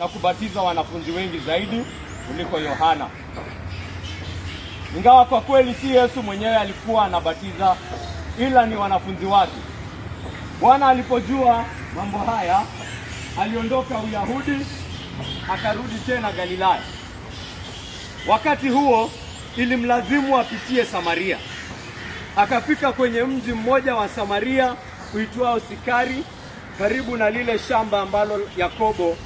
na kubatiza wanafunzi wengi zaidi kuliko Yohana. Ingawa kwa kweli si Yesu mwenyewe alikuwa anabatiza, ila ni wanafunzi wake. Bwana alipojua mambo haya, aliondoka Uyahudi akarudi tena Galilaya. Wakati huo ilimlazimu apitie Samaria. Akafika kwenye mji mmoja wa Samaria uitwao Sikari, karibu na lile shamba ambalo Yakobo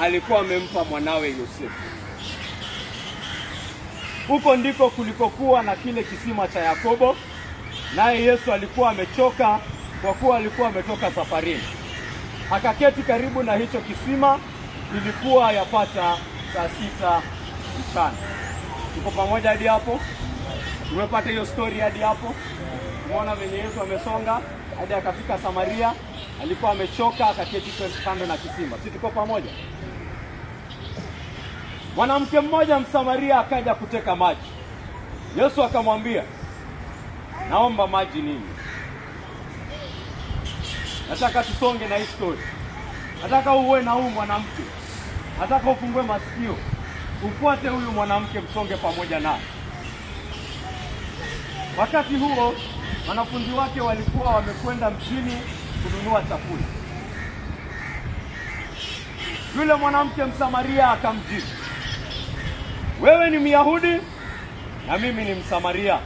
alikuwa amempa mwanawe Yosefu. Huko ndiko kulikokuwa na kile kisima cha Yakobo, naye Yesu alikuwa amechoka kwa kuwa alikuwa ametoka safarini. Akaketi karibu na hicho kisima. Ilikuwa yapata saa 6 mchana. Tuko pamoja hadi hapo? Umepata hiyo story hadi hapo? Umeona venye Yesu amesonga hadi akafika Samaria, alikuwa amechoka, akaketi kando na kisima. Sisi tuko pamoja? Mwanamke mmoja Msamaria akaja kuteka maji. Yesu akamwambia, naomba maji nini? Nataka tusonge na hii story. Nataka uwe na huyu mwanamke. Nataka ufungue masikio. Ufuate huyu mwanamke, msonge pamoja naye. Wakati huo wanafunzi wake walikuwa wamekwenda mjini kununua chakula. Yule mwanamke Msamaria akamjibu, wewe ni Myahudi na mimi ni Msamaria.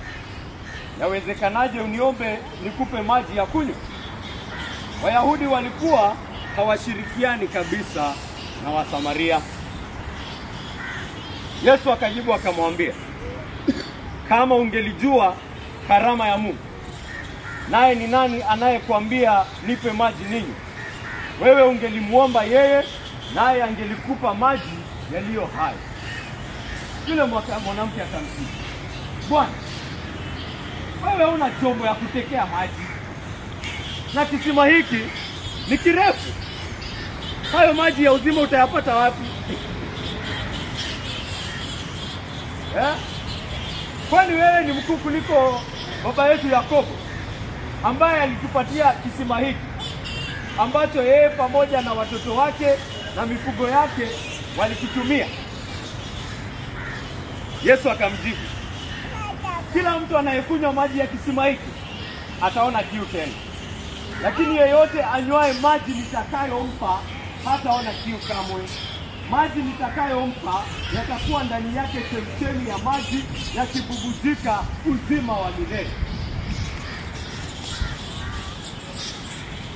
Yawezekanaje uniombe nikupe maji ya kunywa? Wayahudi walikuwa hawashirikiani kabisa na Wasamaria. Yesu akajibu akamwambia, kama ungelijua karama ya Mungu, naye ni nani anayekwambia nipe maji ninywe, wewe ungelimuomba yeye, naye angelikupa maji yaliyo hai. Yule mwanamke akamjibu, Bwana, wewe una chombo ya kutekea maji, na kisima hiki ni kirefu. Hayo maji ya uzima utayapata wapi? Kwani wewe ni mkuu kuliko baba yetu Yakobo, ambaye alitupatia kisima hiki, ambacho yeye pamoja na watoto wake na mifugo yake walikitumia? Yesu akamjibu, kila mtu anayekunywa maji ya kisima hiki ataona kiu tena, lakini yeyote anywaye maji nitakayompa hataona kiu kamwe. Maji nitakayompa yatakuwa ndani yake chemchemi ya maji yakibubujika uzima wa milele.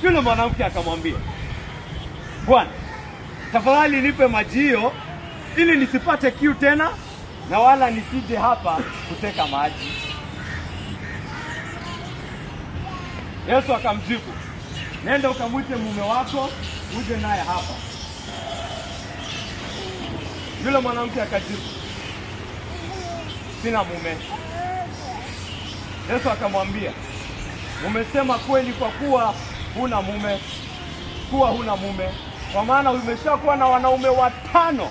Yule mwanamke akamwambia, Bwana, tafadhali nipe maji hiyo ili nisipate kiu tena na wala nisije hapa kuteka maji. Yesu akamjibu, nenda ukamwite mume wako uje naye hapa. Yule mwanamke akajibu, sina mume. Yesu akamwambia, umesema kweli kwa kuwa huna mume. Kwa maana umeshakuwa na wanaume 5,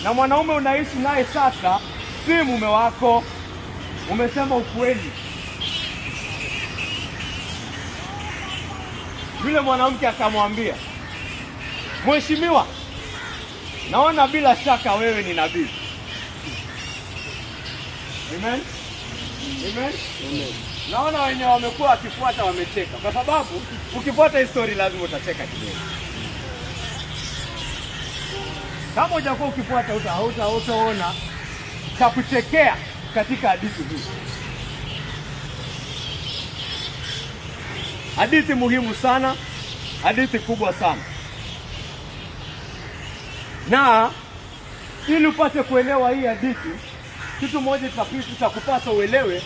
na mwanaume unaishi naye sasa si mume wako. Umesema ukweli. Yule mwanamke akamwambia, Mheshimiwa, naona bila shaka wewe ni nabii. Amen. Amen. Amen. Naona wenye wamekuwa wakifuata wamecheka, kwa sababu ukifuata history lazima utacheka kidogo. Kama hujakuwa ukifuata utaona cha kuchekea katika hadithi hii. Hadithi muhimu sana, hadithi kubwa sana. Na ili upate kuelewa hii hadithi, kitu moja cha kupasa uelewe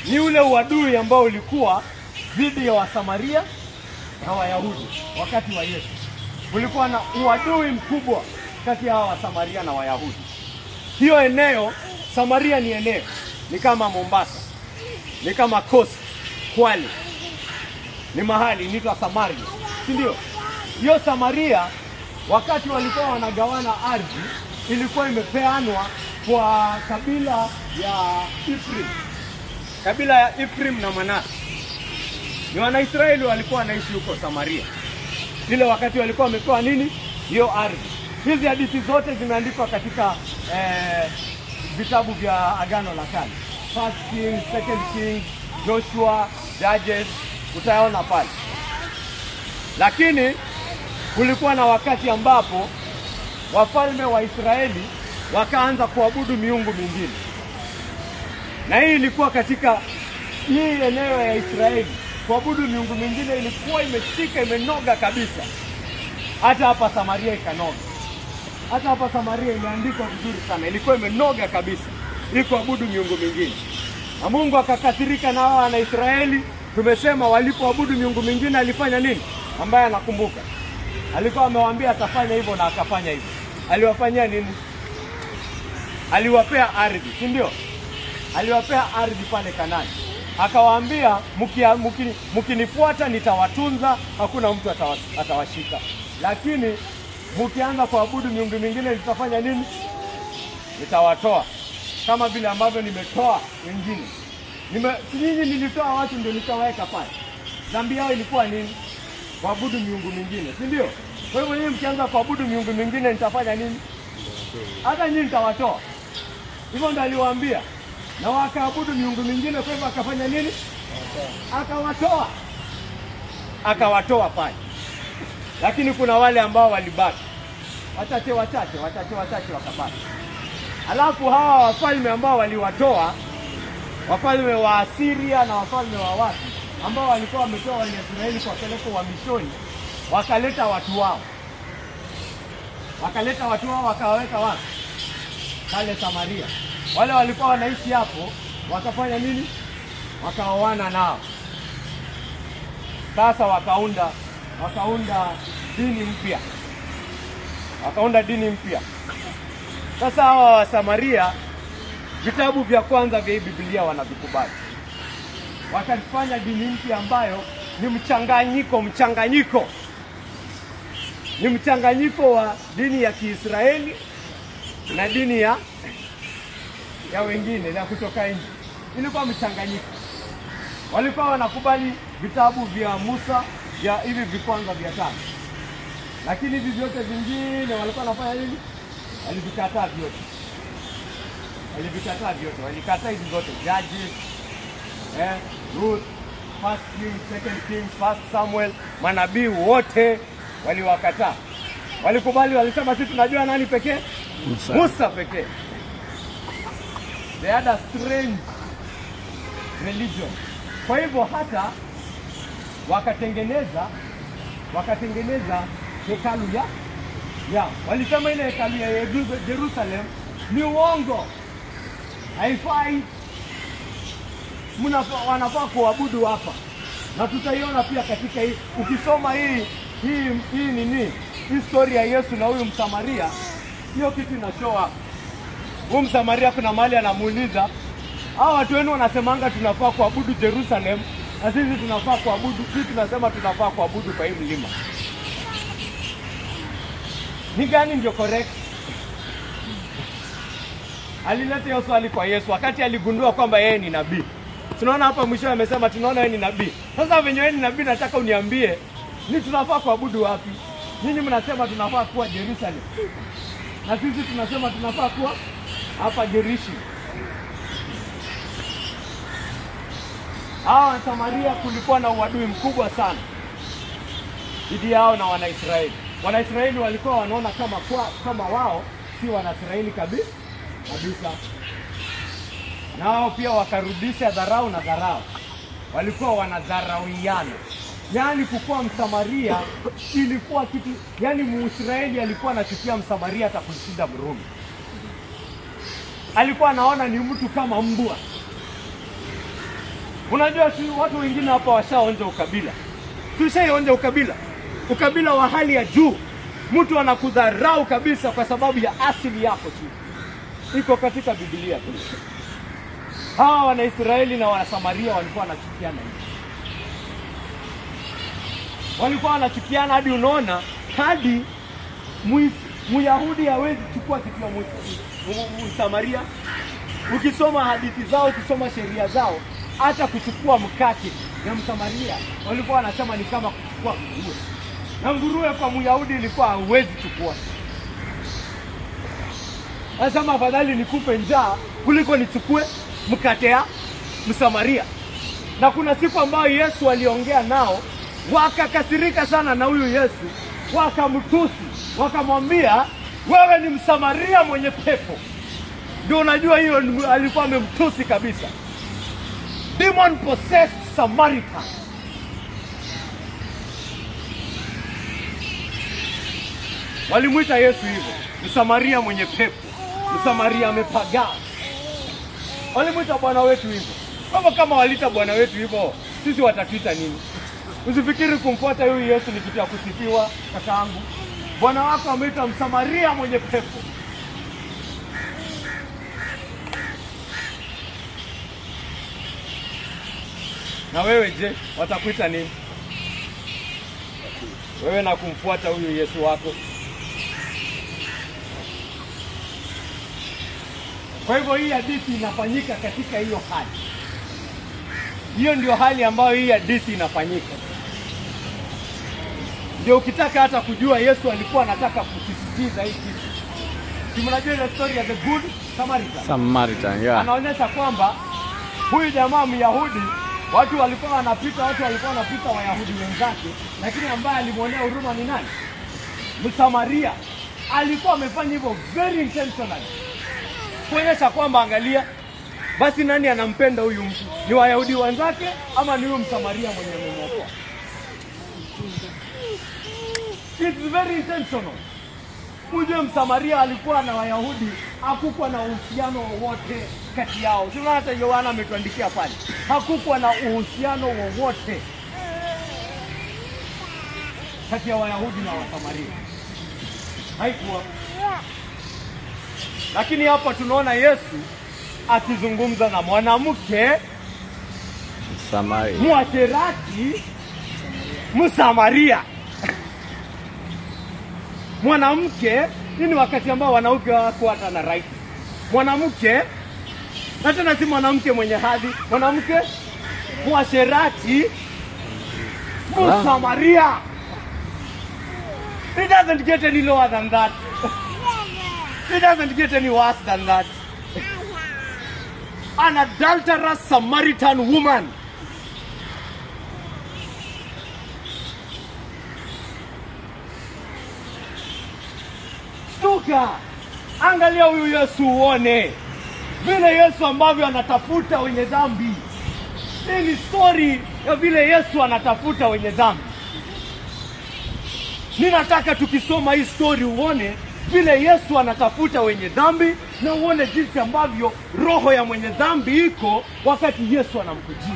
ni ule uadui ambao ulikuwa dhidi ya Wasamaria na Wayahudi wakati wa Yesu. Kulikuwa na uadui mkubwa kati ya Wasamaria na Wayahudi. Hiyo eneo, Samaria ni eneo, ni kama Mombasa, ni kama Coast, Kwale. Ni mahali inaitwa Samaria, si ndio? Hiyo Samaria wakati walikuwa wanagawana ardhi ilikuwa imepeanwa kwa kabila ya Efraim. Kabila ya Efraim na Manase. Ni Wanaisraeli walikuwa wanaishi huko Samaria. Ile wakati walikuwa wamepewa nini? Hiyo ardhi. Hizi hadithi zote zimeandikwa katika vitabu vya Agano la Kale. First Kings, Second Kings, Joshua, Judges, utaona pale. Lakini kulikuwa na wakati ambapo wafalme wa Israeli wakaanza kuabudu miungu mingine. Na hii ilikuwa katika hii eneo ya Israeli. Kuabudu miungu mingine ilikuwa imeshika, imenoga kabisa. Hata hapa Samaria ikanoga. Hata hapa Samaria imeandikwa vizuri sana. Ilikuwa imenoga kabisa ili kuabudu miungu mingine. Na Mungu akakasirika na hao na Israeli. Tumesema walipoabudu miungu mingine alifanya nini? Ambaye anakumbuka. Alikuwa amewaambia atafanya hivyo na akafanya hivyo. Aliwafanyia nini? Aliwapea ardhi, si ndio? Aliwapea ardhi pale Kanaani. Akawaambia mkinifuata nitawatunza, hakuna mtu atawashika. Lakini mkianza kuabudu miungu mingine nitafanya nini? Nitawatoa. Kama vile ambavyo nimetoa wengine. Si nyinyi nilitoa watu ndio nikawaweka pale. Dhambi yao ilikuwa nini? Kuabudu miungu mingine, si ndio? Kwa hivyo nyinyi mkianza kuabudu miungu mingine nitafanya nini? Hata nyinyi nitawatoa. Hivyo ndio aliwaambia. Na wakaabudu miungu mingine, kwa hivyo akafanya nini? Akawatoa. Akawatoa pale. Lakini kuna wale ambao walibaki. Wachache wakabaki. Alafu hawa wafalme ambao waliwatoa, wafalme wa Asiria na wafalme wa watu ambao walikuwa wametoa wa Israeli kwa peleko wa mishoni, wakaleta watu wao. Wakawaweka wapi? Pale Samaria. Wale walikuwa wanaishi hapo, wakafanya nini? Wakaoana nao. Sasa wakaunda dini mpya. Sasa hawa wa Samaria, vitabu vya kwanza vya Biblia wanavikubali. Wakafanya dini mpya ambayo ni mchanganyiko. Ni mchanganyiko wa dini ya Kiisraeli na dini ya wengine na kutoka nje. Ilikuwa mchanganyiko. Walikuwa wanakubali vitabu vya Musa vya hivi vikwanza vya tano. Lakini hivi vyote vingine walikuwa wanafanya nini? Walivikataa vyote. Walikataa hizi zote. Judges, Ruth, First Kings, Second Kings, First Samuel, manabii wote waliwakataa. Walikubali, walisema sisi tunajua nani pekee? Musa pekee. They had a strange religion. Kwa hivyo hata wakatengeneza hekalu ya walisema ile hekalu ya Jerusalem ni uongo. Haifai. Wanafaa kuabudu hapa. Na tutaiona pia katika hii, ukisoma hii story ya Yesu na huyu Msamaria, hiyo kitu ina show up. Huyu Msamaria kuna mahali anamuuliza, hao watu wenu wanasemanga tunafaa kuabudu Jerusalem, na sisi tunasema tunafaa kuabudu kwa hii mlima. Ni gani ndio correct? Alileta hiyo swali kwa Yesu wakati aligundua kwamba yeye ni nabii. Tunaona hapa mwisho amesema tunaona yeye ni nabii. Sasa venye yeye ni nabii, nataka uniambie ni tunafaa kuabudu wapi? Nyinyi mnasema tunafaa kuwa Jerusalem, na sisi tunasema tunafaa kuwa hapa Jerishi. Hawa Samaria kulikuwa na uadui mkubwa sana dhidi yao na Wanaisraeli. Wanaisraeli walikuwa wanaona kama wao si Wanaisraeli kabisa. Nao pia wakarudisha dharau na dharau. Walikuwa wanadharauiana. Yaani kukuwa Msamaria ilikuwa kitu, yaani Muisraeli alikuwa anachukia Msamaria hata kushinda Mrumi. Alikuwa anaona ni mtu kama mbwa. Unajua watu wengine hapa washaonja ukabila. Tushaionja ukabila. Ukabila wa hali ya juu. Mtu anakudharau kabisa kwa sababu ya asili yako tu. Iko katika Biblia tu. Hawa Wanaisraeli na Wanasamaria walikuwa wanachukiana. Walikuwa wanachukiana hadi unaona hadi Myahudi hawezi kuchukua kitu ya Msamaria. Ukisoma hadithi zao, ukisoma sheria zao, hata kuchukua mkate na Msamaria walikuwa wanasema ni kama kuchukua nguruwe. Na nguruwe kwa Myahudi ilikuwa hawezi chukua. Anasema afadhali nikupe njaa kuliko nichukue mkate ya Msamaria. Na kuna siku ambayo Yesu aliongea nao, wakakasirika sana na huyu Yesu, wakamtusi, wakamwambia wewe ni Msamaria mwenye pepo. Ndio unajua hiyo alikuwa amemtusi kabisa. Demon possessed Samaritan. Walimuita Yesu hivyo, Msamaria mwenye pepo, Msamaria amepagaa. Walimuita Bwana wetu hivyo. Kama walita Bwana wetu hivyo, sisi watatuita nini? Usifikiri kumfuata huyu Yesu ni kitu ya kusifiwa, kakaangu. Bwana wako ameita Msamaria mwenye pepo. Na wewe je, watakuita nini? Wewe na kumfuata huyu Yesu wako. Kwa hivyo hii hadithi inafanyika katika hiyo hali. Hiyo ndio hali ambayo hii hadithi inafanyika. Ndio ukitaka hata kujua Yesu alikuwa anataka kusisitiza hii kitu. Mnajua ile story ya the good Samaritan, yeah. Anaonyesha kwamba huyu jamaa Myahudi, watu walikuwa wanapita Wayahudi wenzake, lakini ambaye alimwonea huruma ni nani? Msamaria. Alikuwa amefanya hivyo very intentionally. Kuonyesha kwamba angalia, basi nani anampenda huyu mtu? Ni Wayahudi wenzake ama ni huyu Msamaria mwenye amemwokoa? It's very intentional. Ujue Msamaria alikuwa na Wayahudi, hakukuwa na uhusiano wowote kati yao. Sio hata Yohana ametuandikia pale. Hakukuwa na uhusiano wowote kati ya Wayahudi na Wasamaria. Haikuwa. Lakini hapa tunaona Yesu akizungumza na mwanamke Msamaria, mwaserati Msamaria. Mwanamke, hii ni wakati ambao wanaume wako hata na right. Mwanamke, na tena si mwanamke mwenye hadhi, mwanamke mwaserati Msamaria. It doesn't get any lower than that. It doesn't get any worse than that. An adulterous Samaritan woman. Stuka. Angalia huyu Yesu uone. Vile Yesu ambavyo anatafuta wenye dhambi. Hii ni story ya vile Yesu anatafuta wenye dhambi. Ninataka tukisoma hii story uone vile Yesu anatafuta wenye dhambi, na uone jinsi ambavyo roho ya mwenye dhambi iko wakati Yesu anamkujia.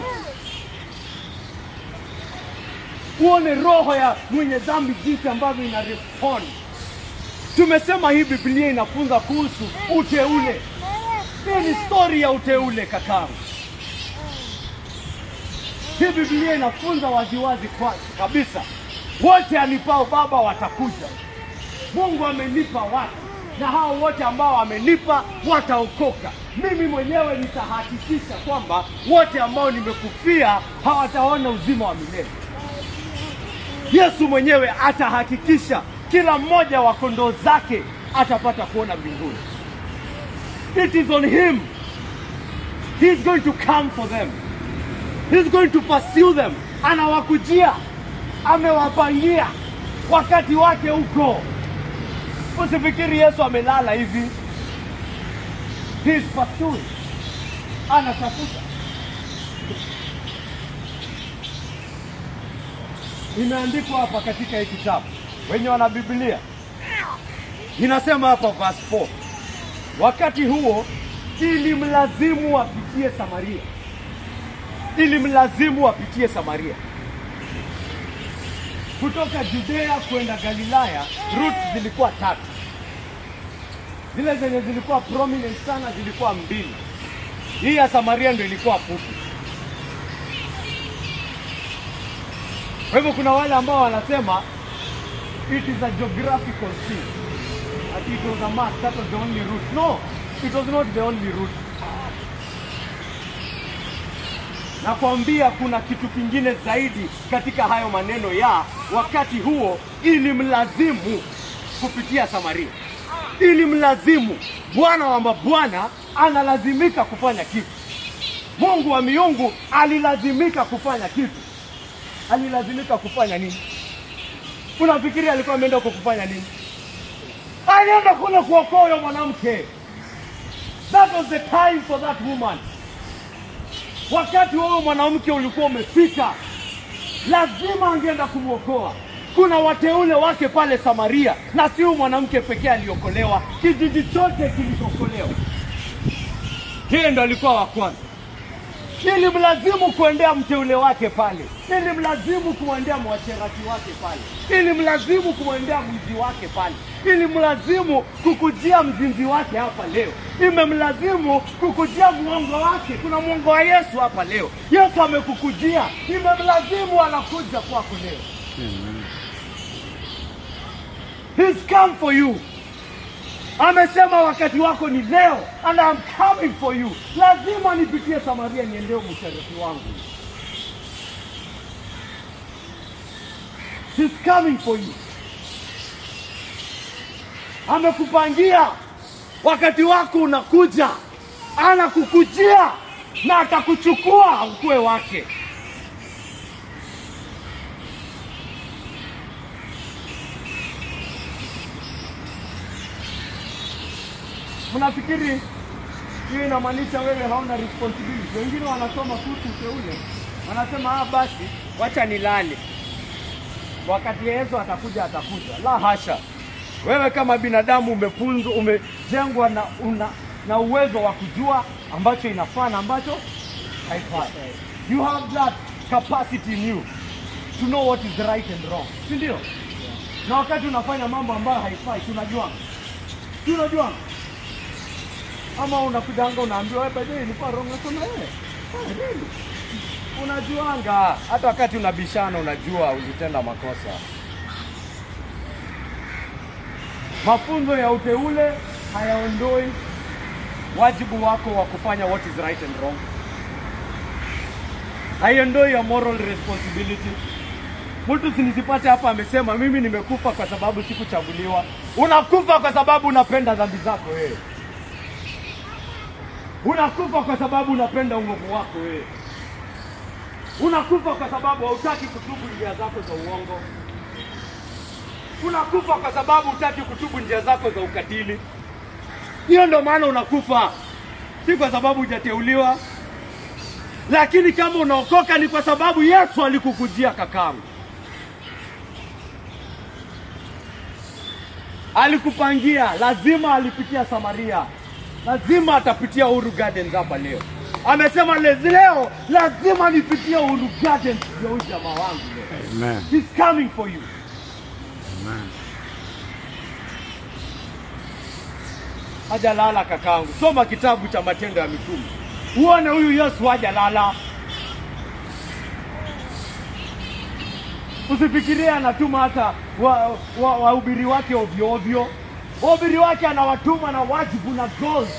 Uone roho ya mwenye dhambi jinsi ambavyo ina respond. Tumesema hii Biblia inafunza kuhusu uteule. Hii ni story ya uteule kakaangu. Hii Biblia inafunza waziwazi kwa kabisa. Wote anipao Baba watakuja. Mungu amenipa watu, na hao wote ambao amenipa wataokoka. Mimi mwenyewe nitahakikisha kwamba wote ambao nimekufia hawataona uzima wa milele. Yesu mwenyewe atahakikisha kila mmoja wa kondoo zake atapata kuona mbinguni. It is on him. He is going to come for them. He is going to pursue them. Anawakujia, amewapangia wakati wake huko. Usifikiri Yesu amelala hivi. He is pursuing. Anatafuta. Imeandikwa hapa katika hiki kitabu. Wenye wana Biblia. Inasema hapa verse 4. Wakati huo ilimlazimu apitie Samaria. Ilimlazimu apitie Samaria. Kutoka Judea kwenda Galilaya, routes zilikuwa 3. Zile zenye zilikuwa prominent sana zilikuwa 2. Hii ya Samaria ndio ilikuwa fupi. Kwa hivyo kuna wale ambao wanasema it is a geographical thing. That it was a must, that was the only route. No, it was not the only route. Na kuambia kuna kitu kingine zaidi katika hayo maneno ya wakati huo ilimlazimu kupitia Samaria. ili mlazimu. Bwana wa mabwana analazimika kufanya kitu. Mungu wa miungu alilazimika kufanya kitu. Alilazimika kufanya nini? Unafikiri alikuwa ameenda kufanya nini? Alienda kule kuokoa huyo mwanamke. That was the time for that woman. Wakati huyo mwanamke ulikuwa umefika, lazima angeenda kumuokoa. Kuna wateule wake pale Samaria, na si mwanamke pekee aliokolewa, kijiji chote kiliokolewa. Yeye ndo alikuwa wa kwanza. Ili mlazimu kuendea mteule wake pale, ili mlazimu kuendea mwasherati wake pale, ili mlazimu kuendea mwizi wake pale, ili mlazimu kukujia mzinzi wake hapa leo, imemlazimu kukujia mwongo wake. Kuna mwongo wa Yesu hapa leo. Yesu amekukujia, imemlazimu anakuja kwako leo. He's come for you. Amesema wakati wako ni leo, and I'm coming for you. Lazima nipitie Samaria niendeo mshariki wangu. He's coming for you. Amekupangia, wakati wako unakuja, anakukujia na atakuchukua ukue wake. Mnafikiri hiyo inamaanisha wewe hauna responsibility? Wengine wanasoma kuhusu uteule, wanasema basi wacha nilale, wakati Yesu atakuja. La hasha. Wewe kama binadamu umefunzwa, umejengwa na uwezo wa kujua ambacho inafaa na ambacho haifai. You have that capacity in you to know what is right and wrong. Si ndio? Na wakati unafanya mambo ambayo haifai, tunajua. Ama unakujanga unaambiwa wewe baadaye ilikuwa wrong, unasema really? Unajuanga hata wakati unabishana, unajua ulitenda makosa. Mafunzo ya uteule hayaondoi wajibu wako wa kufanya what is right and wrong. Haiondoi ya moral responsibility. Mtu sinisipate hapa amesema mimi nimekufa kwa sababu sikuchaguliwa. Unakufa kwa sababu unapenda dhambi zako wewe. Unakufa kwa sababu unapenda uovu wako wewe. Unakufa kwa sababu hautaki kutubu njia zako za uongo. Unakufa kwa sababu hutaki kutubu njia zako za ukatili. Hiyo ndio maana unakufa. Si kwa sababu hujateuliwa. Lakini kama unaokoka ni kwa sababu Yesu alikukujia kakangu. Alikupangia, lazima alipitia Samaria. Lazima atapitia Uhuru Gardens hapa leo. Amesema leo lazima nipitie Uhuru Gardens ndio jamaa wangu leo. Amen. He's coming for you. Amen. Hajalala kakangu. Soma kitabu cha Matendo ya Mitume. Uone huyu Yesu hajalala. Usifikirie anatuma hata wahubiri wake ovyo ovyo. Wahubiri wake anawatuma na wajibu na goals.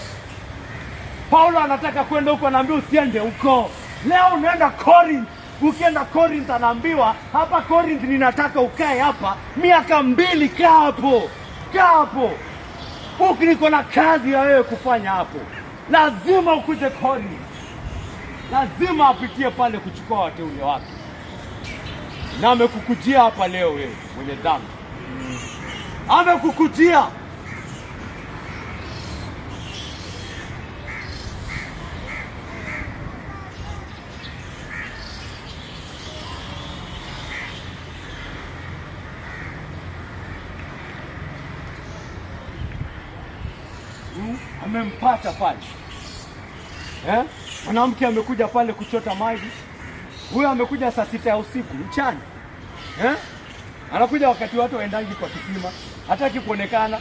Paulo anataka kwenda huko, anaambiwa usiende huko. Leo unaenda Corinth. Ukienda Corinth anaambiwa hapa Corinth ninataka ukae hapa miaka 2, kaa hapo. Kaa hapo. Huku niko na kazi ya wewe kufanya hapo. Lazima ukuje Corinth. Lazima apitie pale kuchukua wateule wake. Na amekukujia hapa leo wewe mwenye dhambi. Amekukujia. Amempata pale. Mwanamke amekuja pale kuchota maji. Huyo amekuja saa 6 ya usiku mchana. Anakuja wakati watu waendangi kwa kisima. Hataki kuonekana.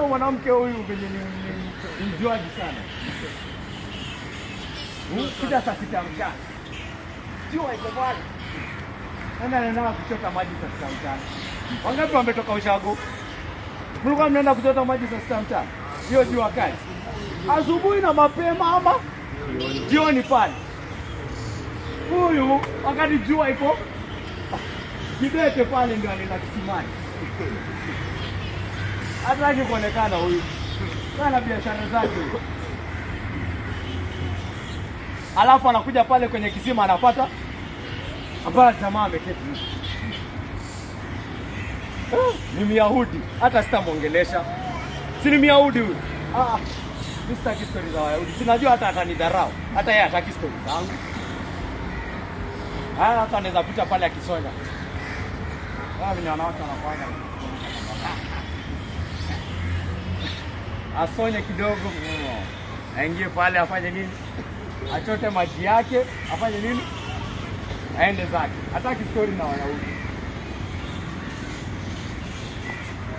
Mwanamke huyu venye ni mjuaji sana. Kuja saa 6 mchana. Jua iko pale. Anaenda kuchota maji saa 6 mchana. Wangapi wametoka ushago? Mlikuwa mnaenda kuchota maji saa 6 mchana? Hiyo jua kali. Asubuhi na mapema ama jioni pale. Huyu wakati jua iko kidete pale ndio anaenda kisimani. Hataki kuonekana huyu. Sana biashara zake. Alafu anakuja pale kwenye kisima anapata jamaa ameketi. Ni Myahudi, hata sitamuongelesha. Si ni Myahudi huyu. Sitaki story za Wayahudi. Sinajua hata atanidharau. Hata yeye hataki story zangu. Hata anaweza pita pale akisonya. Ni wanawake wanafanya. Asonye kidogo. Aingie pale afanye nini? Achote maji yake, afanye nini? Aende zake. Hataki story na Wayahudi.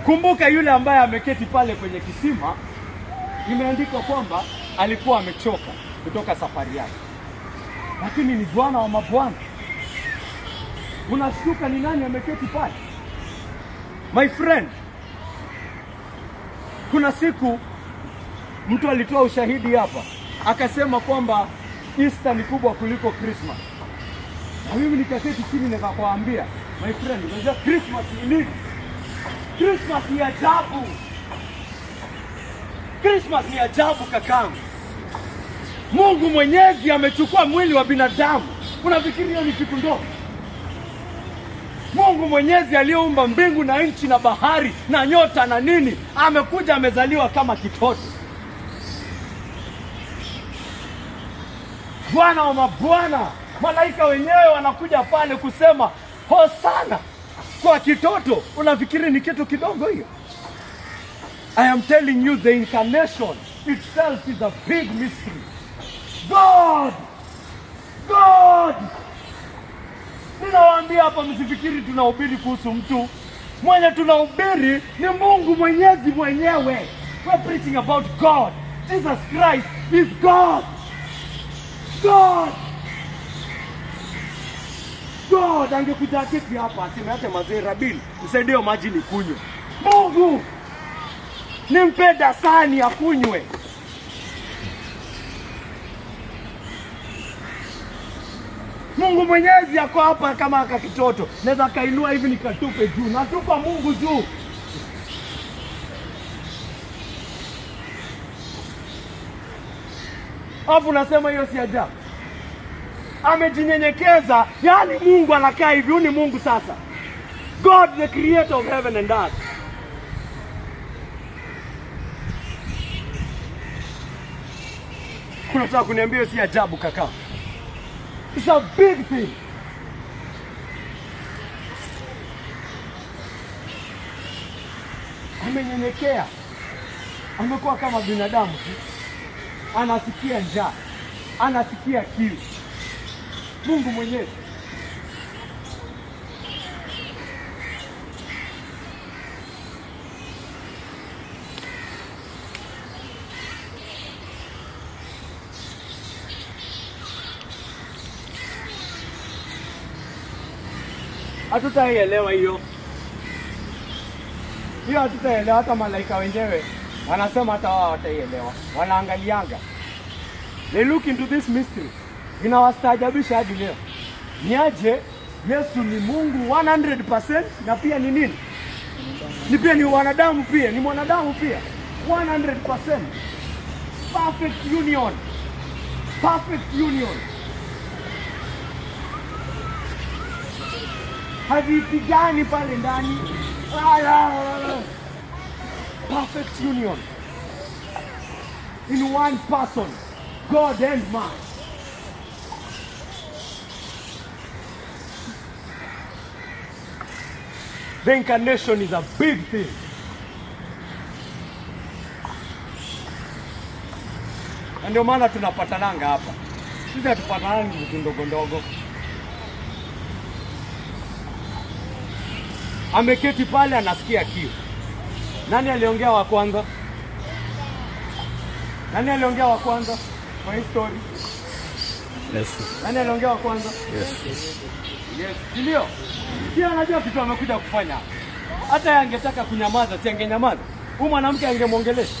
Kumbuka yule ambaye ameketi pale kwenye kisima, imeandikwa kwamba alikuwa amechoka kutoka safari yake. Lakini ni Bwana wa mabwana. Unashtuka ni nani ameketi pale? My friend, kuna siku mtu alitoa ushahidi hapa, akasema kwamba Easter ni kubwa kuliko Christmas. Na mimi nikaketi chini nikakwambia, my friend, unajua Christmas ni nini? Christmas ni ajabu. Christmas ni ajabu kakangu. Mungu Mwenyezi amechukua mwili wa binadamu. Unafikiria ni kitu ndogo? Mungu Mwenyezi aliyeumba mbingu na nchi na bahari na nyota na nini, amekuja amezaliwa kama kitoto. Bwana wa mabwana, malaika wenyewe wanakuja pale kusema hosana kwa kitoto. Unafikiri ni kitu kidogo hiyo? I am telling you, the incarnation itself is a big mystery. God! Ninawaambia hapa msifikiri tunahubiri kuhusu mtu. Mwenye tunahubiri ni Mungu Mwenyezi mwenyewe. We're preaching about God. Jesus Christ is God. God angekuja kiti hapa aseme hata mazee Rabili, nisaidie maji nikunywe. Mungu nimpe dasani akunywe. Mungu Mwenyezi yako hapa kama kitoto. Naweza kainua hivi nikatupe juu. Natupa Mungu juu. Hapo nasema hiyo si ajabu. Amejinyenyekeza, yani Mungu anakaa hivi, ni Mungu sasa. God the creator of heaven and earth. Unataka kuniambia si ajabu kaka? It's a big thing. Amenyenyekea. Amekuwa kama binadamu. Anasikia njaa. Anasikia kiu. Mungu Mwenyezi. Hatutaelewa hiyo. Hiyo hatutaelewa, hata malaika wenyewe wanasema hata wao wataielewa. Wanaangalianga. They look into this mystery. Inawastaajabisha hadi leo. Niaje Yesu ni Mungu 100% na pia ni nini? Ni pia ni wanadamu pia, ni mwanadamu pia. 100%. Perfect union. Perfect union. Havipigani pale ndani. Perfect union. In one person, God and man. The incarnation is a big thing. Na ndio maana tunapatananga hapa. Sisi hatupatanangi vitu ndogo ndogo. Ameketi pale anasikia kiu. Nani aliongea wa kwanza? Nani aliongea wa kwanza kwa hii story? Yes. Nani aliongea wa kwanza? Yes. Yes. Ndio. Pia anajua kitu amekuja kufanya. Hata yeye angetaka kunyamaza, si angenyamaza. Huyu mwanamke angemuongelesha.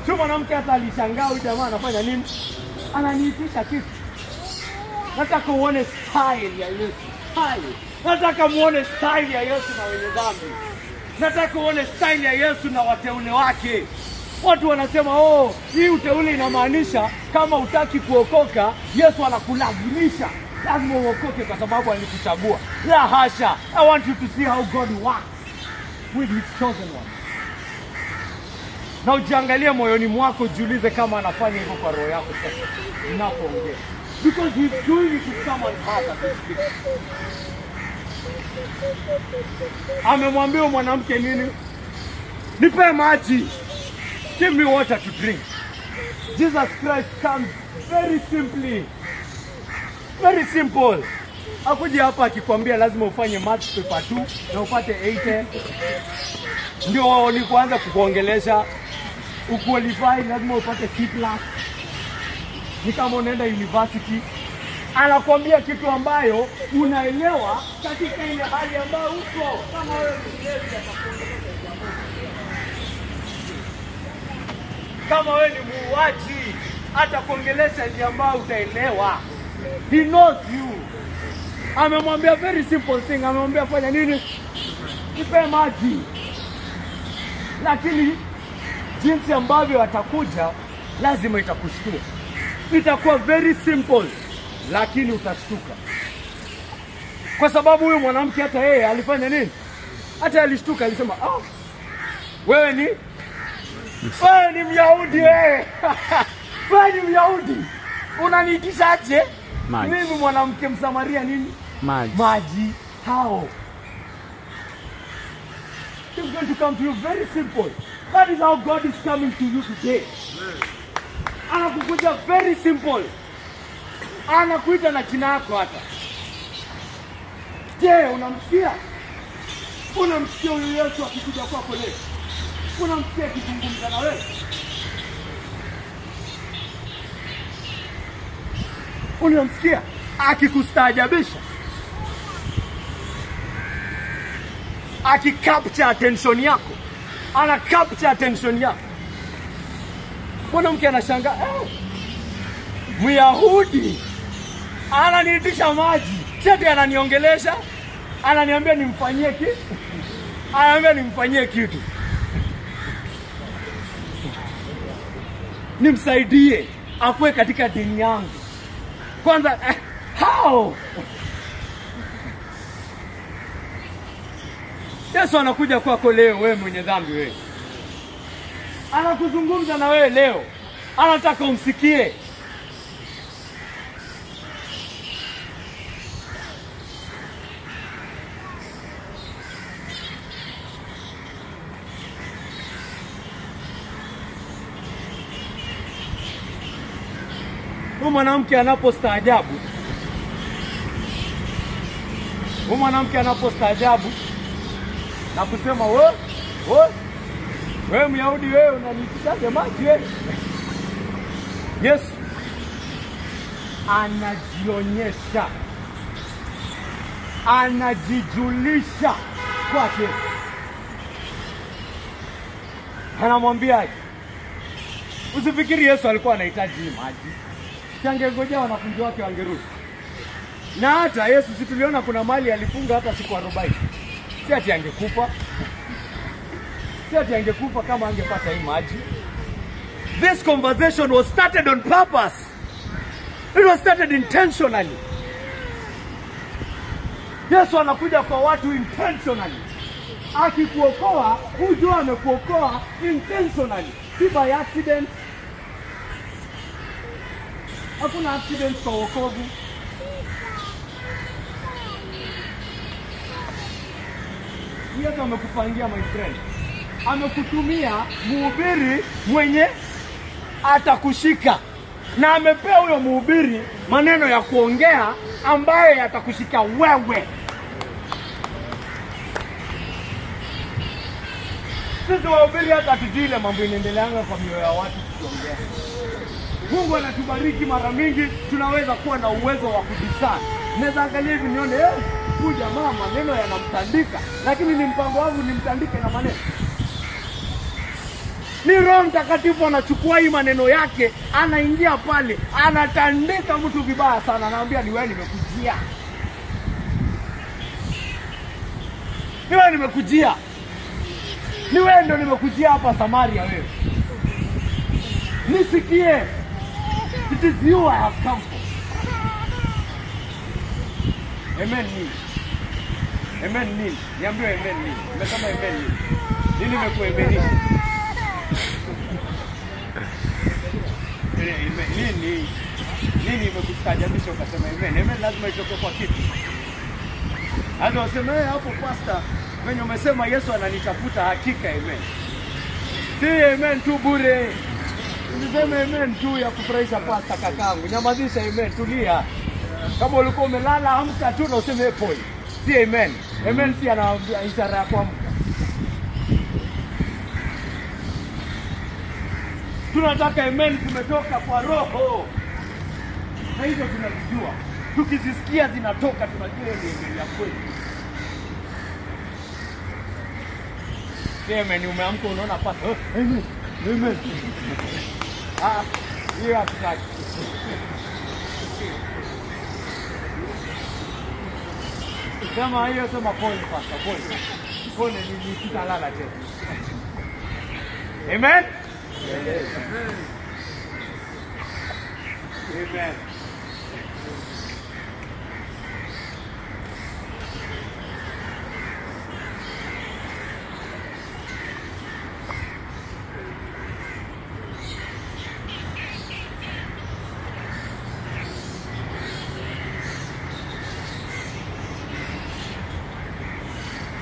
Huyu mwanamke hata alishangaa huyu jamaa anafanya nini? Ananiitisha kitu. Nataka uone style ya Yesu. Style. Nataka muone style ya Yesu na wenye dhambi. Nataka uone style ya Yesu na wateule wake. Watu wanasema, oh, hii uteule inamaanisha kama utaki kuokoka, Yesu anakulazimisha lazima uokoke kwa sababu alikuchagua. La hasha. I want you to see how God works with his chosen ones. Na ujiangalie moyoni mwako, jiulize kama anafanya hivyo kwa roho yako sasa unapoongea. Because he's doing it to someone's heart at this point. Amemwambia mwanamke nini? Nipe maji. Give me water to drink. Jesus Christ comes very simply. Very simple. Hakuja hapa akikwambia lazima ufanye maths paper 2 na upate 80. Ndio wao ni kuanza kukuongelesha. Uqualify lazima upate C+. Ni kama unaenda university. Anakuambia kitu ambayo unaelewa katika ile hali ambayo uko. Kama wewe ni mlevi atakuongelesha jambo. Kama wewe ni muuaji atakuongelesha ile ambayo utaelewa. He knows you. Amemwambia very simple thing. Amemwambia fanya nini? Nipe maji. Lakini jinsi ambavyo atakuja lazima itakushtua. Itakuwa very simple, lakini utashtuka. Kwa sababu huyu mwanamke hata yeye alifanya nini? Hata alishtuka, alisema, "Ah, wewe ni Myahudi wewe." Wewe ni Myahudi. Unaniitishaje? Mimi mwanamke Msamaria nini? Maji. How? It's going to come to you very simple. That is how God is coming to you today. Anakukuja very simple. Anakuita na jina lako hata. Je, unamsikia? Unamsikia huyu Yesu akikuja kwako leo? Unamsikia akizungumza na wewe? Unamsikia akikustaajabisha? Akicapture attention yako. Ana capture attention yako. Mwanamke anashangaa, Myahudi ananiitisha maji, sasa ananiongelesha, ananiambia nimfanyie kitu. Ananiambia nimfanyie kitu. Nimsaidie akue katika dini yangu. Kwanza how? Yesu anakuja kwako leo, wewe mwenye dhambi wewe. Anakuzungumza na wewe leo. Anataka umsikie. Huyu mwanamke anapostaajabu. Na kusema wewe Myahudi wewe unaniitishaje maji wewe? Yesu anajionyesha. Anajijulisha kwake. Anamwambia, usifikiri Yesu alikuwa anahitaji maji. Angengojea wanafunzi wake wangerudi. Na hata Yesu si tuliona kuna mali alifunga hata siku 40. Si ati angekufa. Si ati angekufa kama angepata hii maji. This conversation was started on purpose. It was started intentionally. Yesu anakuja kwa watu intentionally. Akikuokoa, hujua amekuokoa intentionally. Si by accident. Hakuna accident kwa wokovu. Yesu amekupangia my friend. Amekutumia mhubiri mwenye atakushika. Na amepea huyo mhubiri maneno ya kuongea ambaye yatakushika wewe. Sisi wahubiri hata hatujui ile mambo inaendeleanga kwa mioyo ya watu tukiongea. Mungu anatubariki mara mingi, tunaweza kuwa na uwezo wa kudiscern. Naweza angalia hivi nione, huyu jamaa maneno yanamtandika, lakini ni mpango wangu nimtandike na maneno. Ni Roho Mtakatifu anachukua hii maneno yake, anaingia pale, anatandika mtu vibaya sana, anaambia ni wewe nimekujia. Ni wewe nimekujia. Ni wewe ndio nimekujia hapa Samaria wewe. Nisikie. It is you I have come for. Amen nini? Amen nini? Niambie amen nini? Nimesema amen nini? Nini nimekuemenisha? Nini imekustaajabisha ukasema amen? Amen lazima itoke kwa kitu. Hata useme hapo pastor, wewe umesema Yesu ananitafuta hakika amen. Si amen tu bure. Niseme amen tu ya kufurahisha pastor kakangu. Nyamazisha amen, tulia. Kama ulikuwa umelala amka tu na useme pole. Si amen. Amen si anaambia ishara ya kuamka. Tunataka amen zimetoka kwa roho. Na hivyo tunajua. Tukizisikia zinatoka tunajua ni amen ya kweli. Si amen umeamka unaona pata. Amen. Amen. Hiyo hatutaki. Sema hiyo sema pole pastor, pole. Pole ni kitalala tena. Amen. Amen.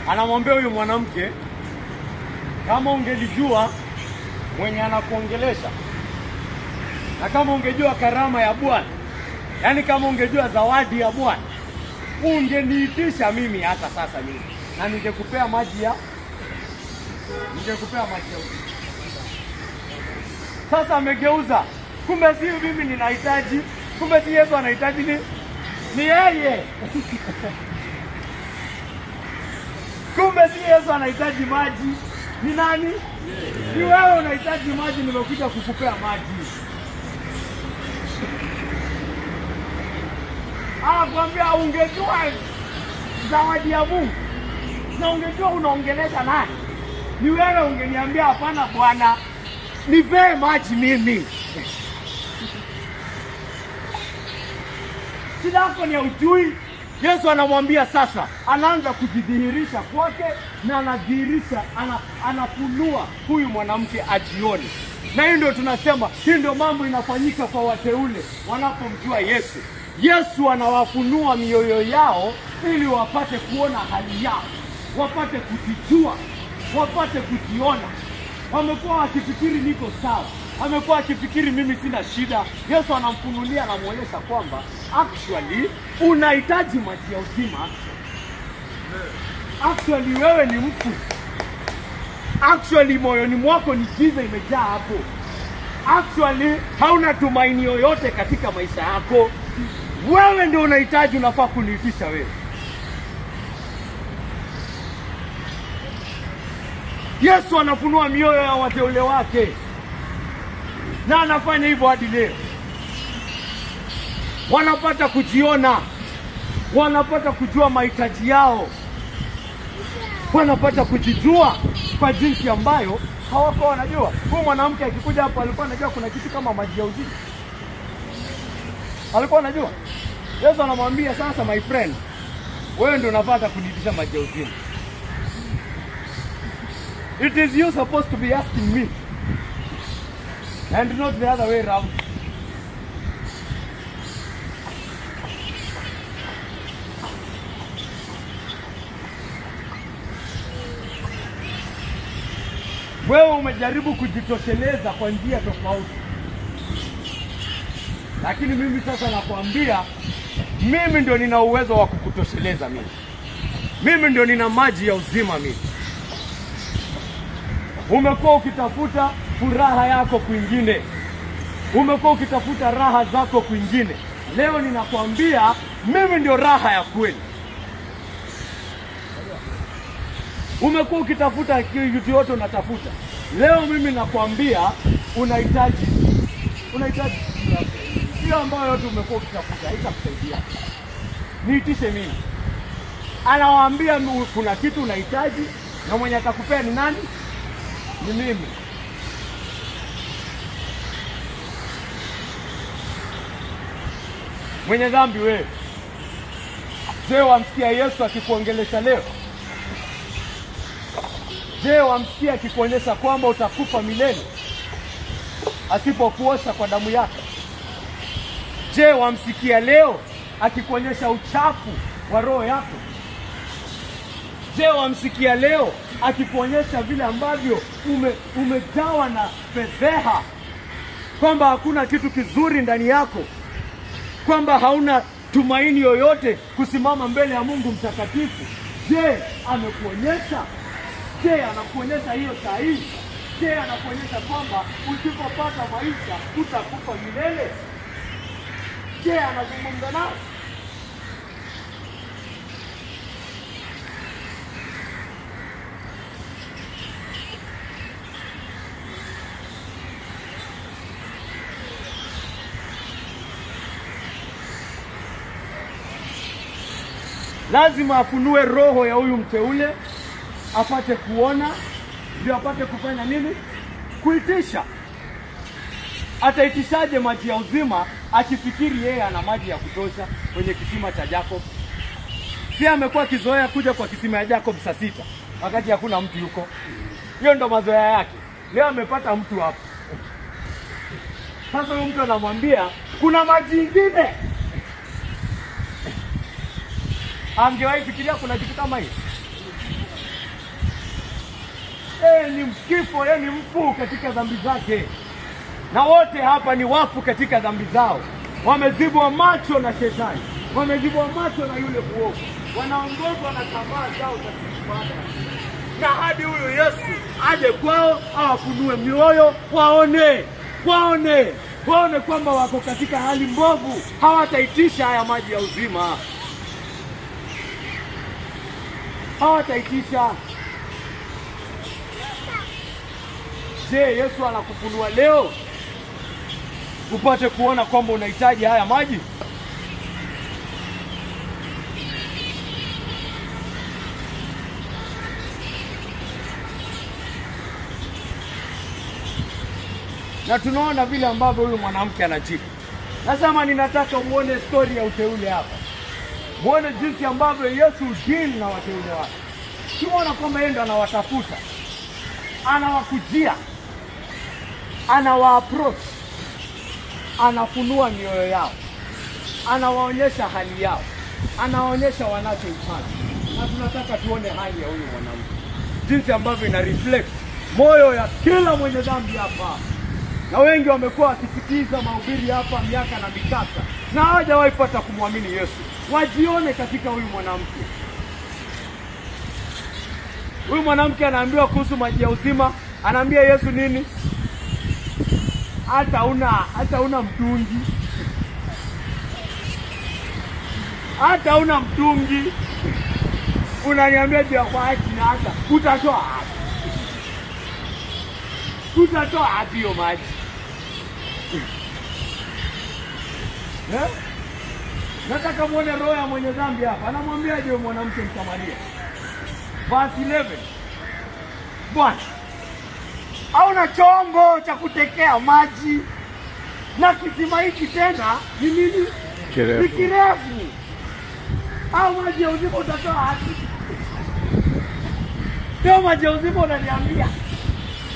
Anamwambia huyu mwanamke, kama ungelijua mwenye anakuongelesha, na kama ungejua karama ya Bwana, yani kama ungejua zawadi ya Bwana, ungeniitisha mimi hata sasa mimi, na ningekupea maji ya uzima. Sasa amegeuza, kumbe si mimi ninahitaji, kumbe si Yesu anahitaji, ni yeye. Kumbe si Yesu anahitaji maji, ni nani? Ni wewe unahitaji maji, nimekuja kukupea maji. Kwambia ungejua zawadi ya Mungu, na ungejua unaongelesha nani, ni wewe ungeniambia hapana Bwana, nipe maji mimi. Shida yako ni ujui. Yesu anamwambia sasa, anaanza kujidhihirisha kwake na anadhihirisha, anafunua huyu mwanamke ajione. Na hiyo ndio tunasema, hii ndio mambo inafanyika kwa wateule wanapomjua Yesu. Yesu anawafunua mioyo yao ili wapate kuona hali yao, wapate kujijua, wapate kujiona. Wamekuwa wakifikiri niko sawa, amekuwa akifikiri mimi sina shida. Yesu anamfunulia, anamuonyesha kwamba actually unahitaji maji ya uzima. Actually wewe ni mfu. Actually moyoni mwako ni giza imejaa hapo. Actually hauna tumaini yoyote katika maisha yako. Wewe ndio unahitaji, unafaa kuniitisha wewe. Yesu anafunua mioyo ya wateule wake, na anafanya hivyo hadi leo. Wanapata kujiona, wanapata kujua mahitaji yao, wanapata kujijua kwa jinsi ambayo hawako wanajua. Huyu mwanamke akikuja hapo alikuwa anajua kuna kitu kama maji ya uzima. Alikuwa anajua. Yesu anamwambia sasa, my friend, wewe ndio unapata kuniitisha maji ya uzima. It is you supposed to be asking me, and not the other way around. Wewe umejaribu kujitosheleza kwa njia tofauti, lakini mimi sasa nakwambia, mimi ndio nina uwezo wa kukutosheleza mimi. Mimi ndio nina maji ya uzima mimi. Umekuwa ukitafuta furaha yako kwingine, umekuwa ukitafuta raha zako kwingine. Leo ninakwambia mimi ndio raha ya kweli. Umekuwa ukitafuta kitu yote unatafuta. Leo mimi nakwambia unahitaji hiyo ambayo yote umekuwa ukitafuta, haitakusaidia. Niitishe mimi. Anawaambia kuna kitu unahitaji, na mwenye atakupea ni nani? ni mimi. Mwenye dhambi wewe. Je, wamsikia Yesu akikuongelesha leo? Je, wamsikia akikuonyesha kwamba utakufa milele asipokuosha kwa damu yake? Je, wamsikia leo akikuonyesha uchafu wa roho yako? Je, wamsikia leo akikuonyesha vile ambavyo umejawa na fedheha, kwamba hakuna kitu kizuri ndani yako, kwamba hauna tumaini yoyote kusimama mbele ya Mungu mtakatifu? Je, amekuonyesha? Je, anakuonyesha hiyo sahihi? Je, anakuonyesha kwamba usipopata maisha utakufa milele? Je, anazungumza nao? Lazima afunue roho ya huyu mteule, apate kuona, ndio apate kufanya nini? Kuitisha. Ataitishaje maji ya uzima akifikiri yeye ana maji ya kutosha kwenye kisima cha Jacob? Si amekuwa akizoea kuja kwa kisima ya Jacob saa 6 wakati hakuna mtu yuko. Hiyo ndo mazoea yake. Leo amepata mtu hapo. Sasa huyo mtu anamwambia kuna maji ingine. Angewahi fikiria kuna kitu kama hiyo? Ni mkifo, ni mfu katika dhambi zake. Na wote hapa ni wafu katika dhambi zao. Wamezibwa macho na shetani. Wamezibwa macho na yule muovu. Wanaongozwa na tamaa zao za kibada. Na hadi huyu Yesu aje kwao, awafunue mioyo, waone kwamba wako katika hali mbovu, hawataitisha haya maji ya uzima. Hawataitisha. Je, Yesu anakufunua leo upate kuona kwamba unahitaji haya maji? Na tunaona vile ambavyo huyu mwanamke anajibu. Nasema ninataka muone story ya uteule hapa. Muone jinsi ambavyo Yesu deal na wateule wake. Tunaona kwamba yeye ndo anawatafuta. Anawakujia. Anawa-approach. Anafunua mioyo yao. Anawaonyesha hali yao. Anawaonyesha wanachohitaji. Na tunataka tuone hali ya huyu mwanamke. Jinsi ambavyo ina reflect moyo ya kila mwenye dhambi hapa. Na wengi wamekuwa wakisikiza mahubiri hapa miaka na mikaka na hawajawahi pata kumwamini Yesu. Wajione katika huyu mwanamke. Huyu mwanamke anaambiwa kuhusu maji ya uzima, anaambia Yesu nini? Hata una mtungi. Hata una mtungi. Unaniambia je kwa haki na hata utatoa wapi? Utatoa wapi hiyo maji? Nataka muone roho ya mwenye dhambi hapa. Anamwambia je mwanamke Msamaria. Verse 11. Bwana, hauna chombo cha kutekea maji, na kisima hiki tena ni nini? Ni kirefu. Au maji ya uzima utatoa wapi? Ndio maji ya uzima unaniambia.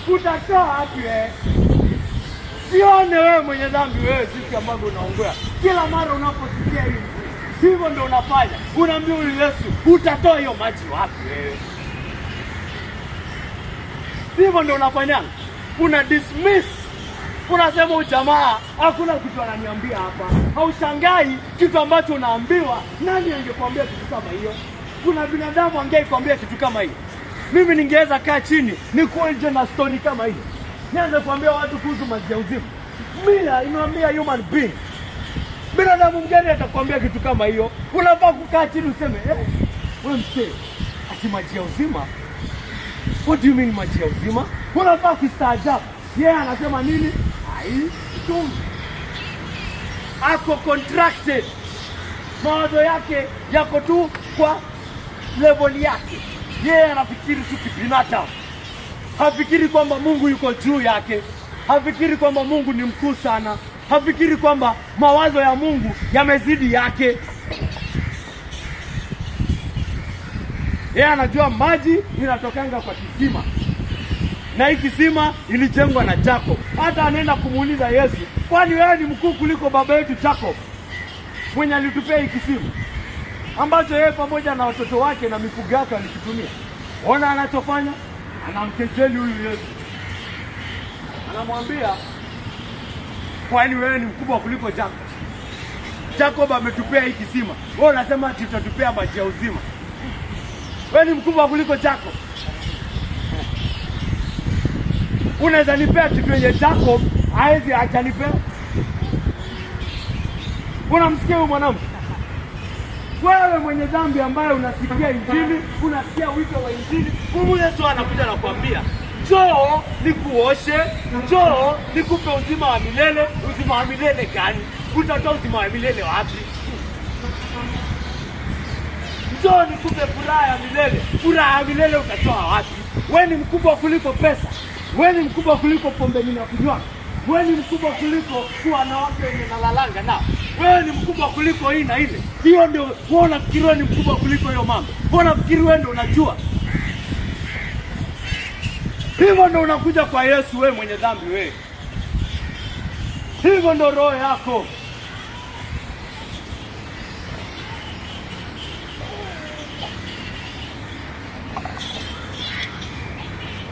Utatoa wapi wewe? Sione wewe mwenye dhambi wewe jinsi ambavyo unaongea. Kila mara unaposikia hivi, hivyo ndio unafanya. Unaambia huyu Yesu, utatoa hiyo maji wapi wewe? Hivyo ndio unafanya. Una dismiss. Unasema ujamaa, hakuna kitu ananiambia hapa. Haushangai kitu ambacho unaambiwa. Nani angekwambia kitu kama hiyo? Kuna binadamu angekwambia kitu kama hiyo? Mimi ningeweza kaa chini nikueleze na story kama hiyo. Nianze kuambia watu kuhusu maji ya uzima. Mimi inaambia human being. Binadamu mgani atakwambia kitu kama hiyo? Unafaa kukaa chini useme, wewe msee, ati maji ya uzima? What do you mean maji ya uzima? Unafaa kustaajabu. Yeye anasema nini? Ako contracted. Mawazo yake yako tu kwa level yake. Yeye anafikiri tu kibinadamu. hafikiri kwamba Mungu yuko juu yake, hafikiri kwamba Mungu ni mkuu sana, hafikiri kwamba mawazo ya Mungu yamezidi yake. Yeye anajua maji inatokanga kwa kisima, na hii kisima ilijengwa na Jacob. Hata anaenda kumuuliza Yesu, kwani wewe ni mkuu kuliko baba yetu Jacob mwenye alitupea hii kisima ambacho yeye pamoja na watoto wake na mifugo yake walikitumia? Ona anachofanya, anamkejeli huyu Yesu. Anamwambia, kwani wewe ni mkubwa kuliko Jacob? Jacob ametupea hii kisima, wewe unasema tutatupea maji ya uzima. Wewe ni mkubwa kuliko Jacob. Unaweza nipea kitu yenye Jacob haezi ajanipea? Unamsikia huyu mwanamke? Wewe mwenye dhambi ambaye unasikia injili, unasikia wito wa injili, Mungu Yesu anakuja na kuambia, njoo nikuoshe, njoo nikupe uzima wa milele. Uzima wa milele gani? Utatoa uzima wa milele wapi? Njoo nikupe furaha ya milele. Furaha ya milele utatoa wapi? Wewe ni mkubwa kuliko pesa. Wewe ni mkubwa kuliko pombe ninakunywa. Wewe ni mkubwa kuliko kuwa na watu wenye nalalanga nao. Wewe ni mkubwa kuliko hii na ile. Hiyo ndio wewe unafikiri wewe ni mkubwa kuliko hiyo mambo. Wewe unafikiri wewe ndio unajua. Hivyo ndio unakuja kwa Yesu wewe mwenye dhambi wewe. Hivyo ndio roho yako.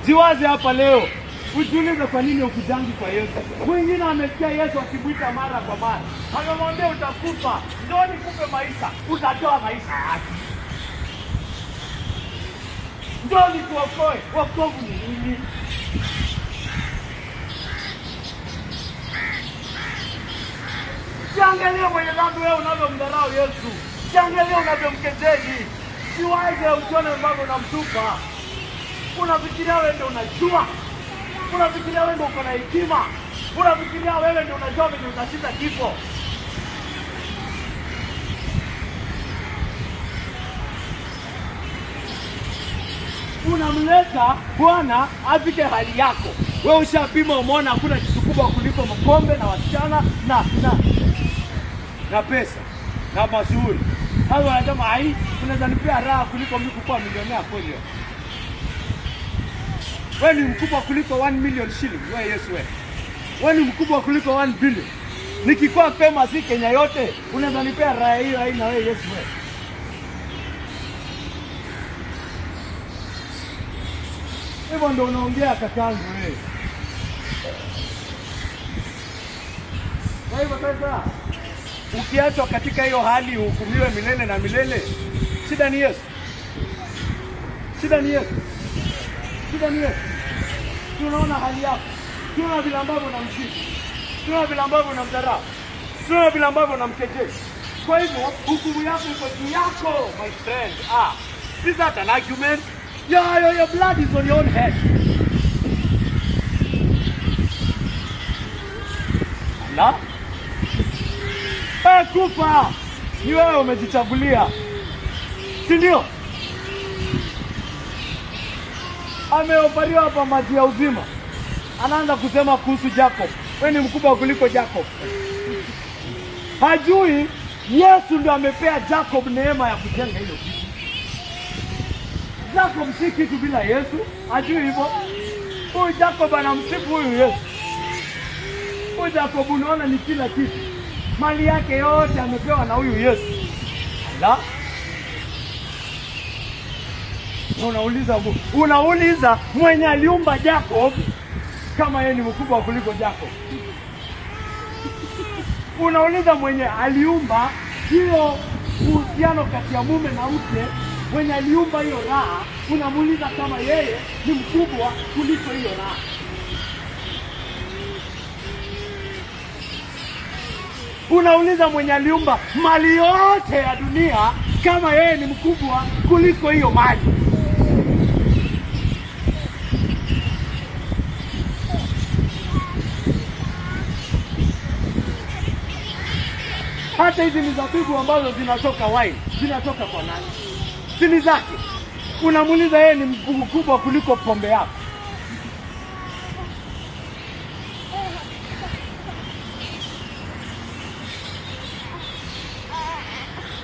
Jiwaze hapa leo. Ujiulize kwa nini ukujangi kwa Yesu. Mwingine amesikia Yesu akimwita mara kwa mara. Anamwambia utakufa, njoo nikupe maisha. Utatoa maisha wapi? Njoo nikuokoe. Wokovu ni nini? Jiangalie mwenye dhambi wewe unavyomdharau Yesu. Jiangalie unavyomkejeli. Jiwaze ujione ambavyo unamtupa. Unafikiria wewe ndio unajua. Unafikiria wewe ndio uko na hekima. Unafikiria wewe ndio unajua vile utashinda kifo. Unamleta Bwana afike hali yako. Wewe ushapima, umeona hakuna kitu kubwa kuliko makombe na wasichana na pesa na mazuri. Hapo anasema hai, unaweza nipea raha kuliko mimi kuwa milionea kweli. Wewe ni mkubwa kuliko 1 million shilling. Wewe Yesu wewe. Wewe ni mkubwa kuliko 1 billion. Nikikuwa famous hii Kenya yote, unaweza nipea raha hiyo haina wewe Yesu wewe. Hivyo ndio unaongea kakangu wewe. Kwa hivyo sasa, ukiachwa katika hiyo hali uhukumiwe milele na milele, shida ni Yesu. Shida ni Yesu. Shida ni Yesu. Tunaona hali yako. Tunaona vile ambavyo unamsifu. Tunaona vile ambavyo unamdharau. Tunaona vile ambavyo unamkejeli. Kwa hivyo hukumu yako iko juu yako, my friend. Is that an argument? Your blood is on your own head. Allah? Kufa. Ni wewe umejichagulia. Si ndio? Ameopariwa hapa maji ya uzima. Anaanza kusema kuhusu Jacob. Wewe ni mkubwa kuliko Jacob. Hajui Yesu ndio amepea Jacob neema ya kujenga hilo kitu. Jacob si kitu bila Yesu. Hajui hivyo. Huyu Jacob anamsifu huyu Yesu. Huyu Jacob unaona ni kila kitu. Mali yake yote amepewa na huyu Yesu. Allah. Unauliza mwenye aliumba Jacob kama yeye ni mkubwa kuliko Jacob. Unauliza mwenye aliumba hiyo uhusiano kati ya mume na mke, mwenye aliumba hiyo raha, unamuuliza kama yeye ni mkubwa kuliko hiyo raha. Unauliza mwenye aliumba mali yote ya dunia kama yeye ni mkubwa kuliko hiyo mali. Hata hizi mizabibu ambazo zinatoka wine, zinatoka kwa nani? Sini zake. Unamuuliza yeye ni mkubwa kuliko pombe yako.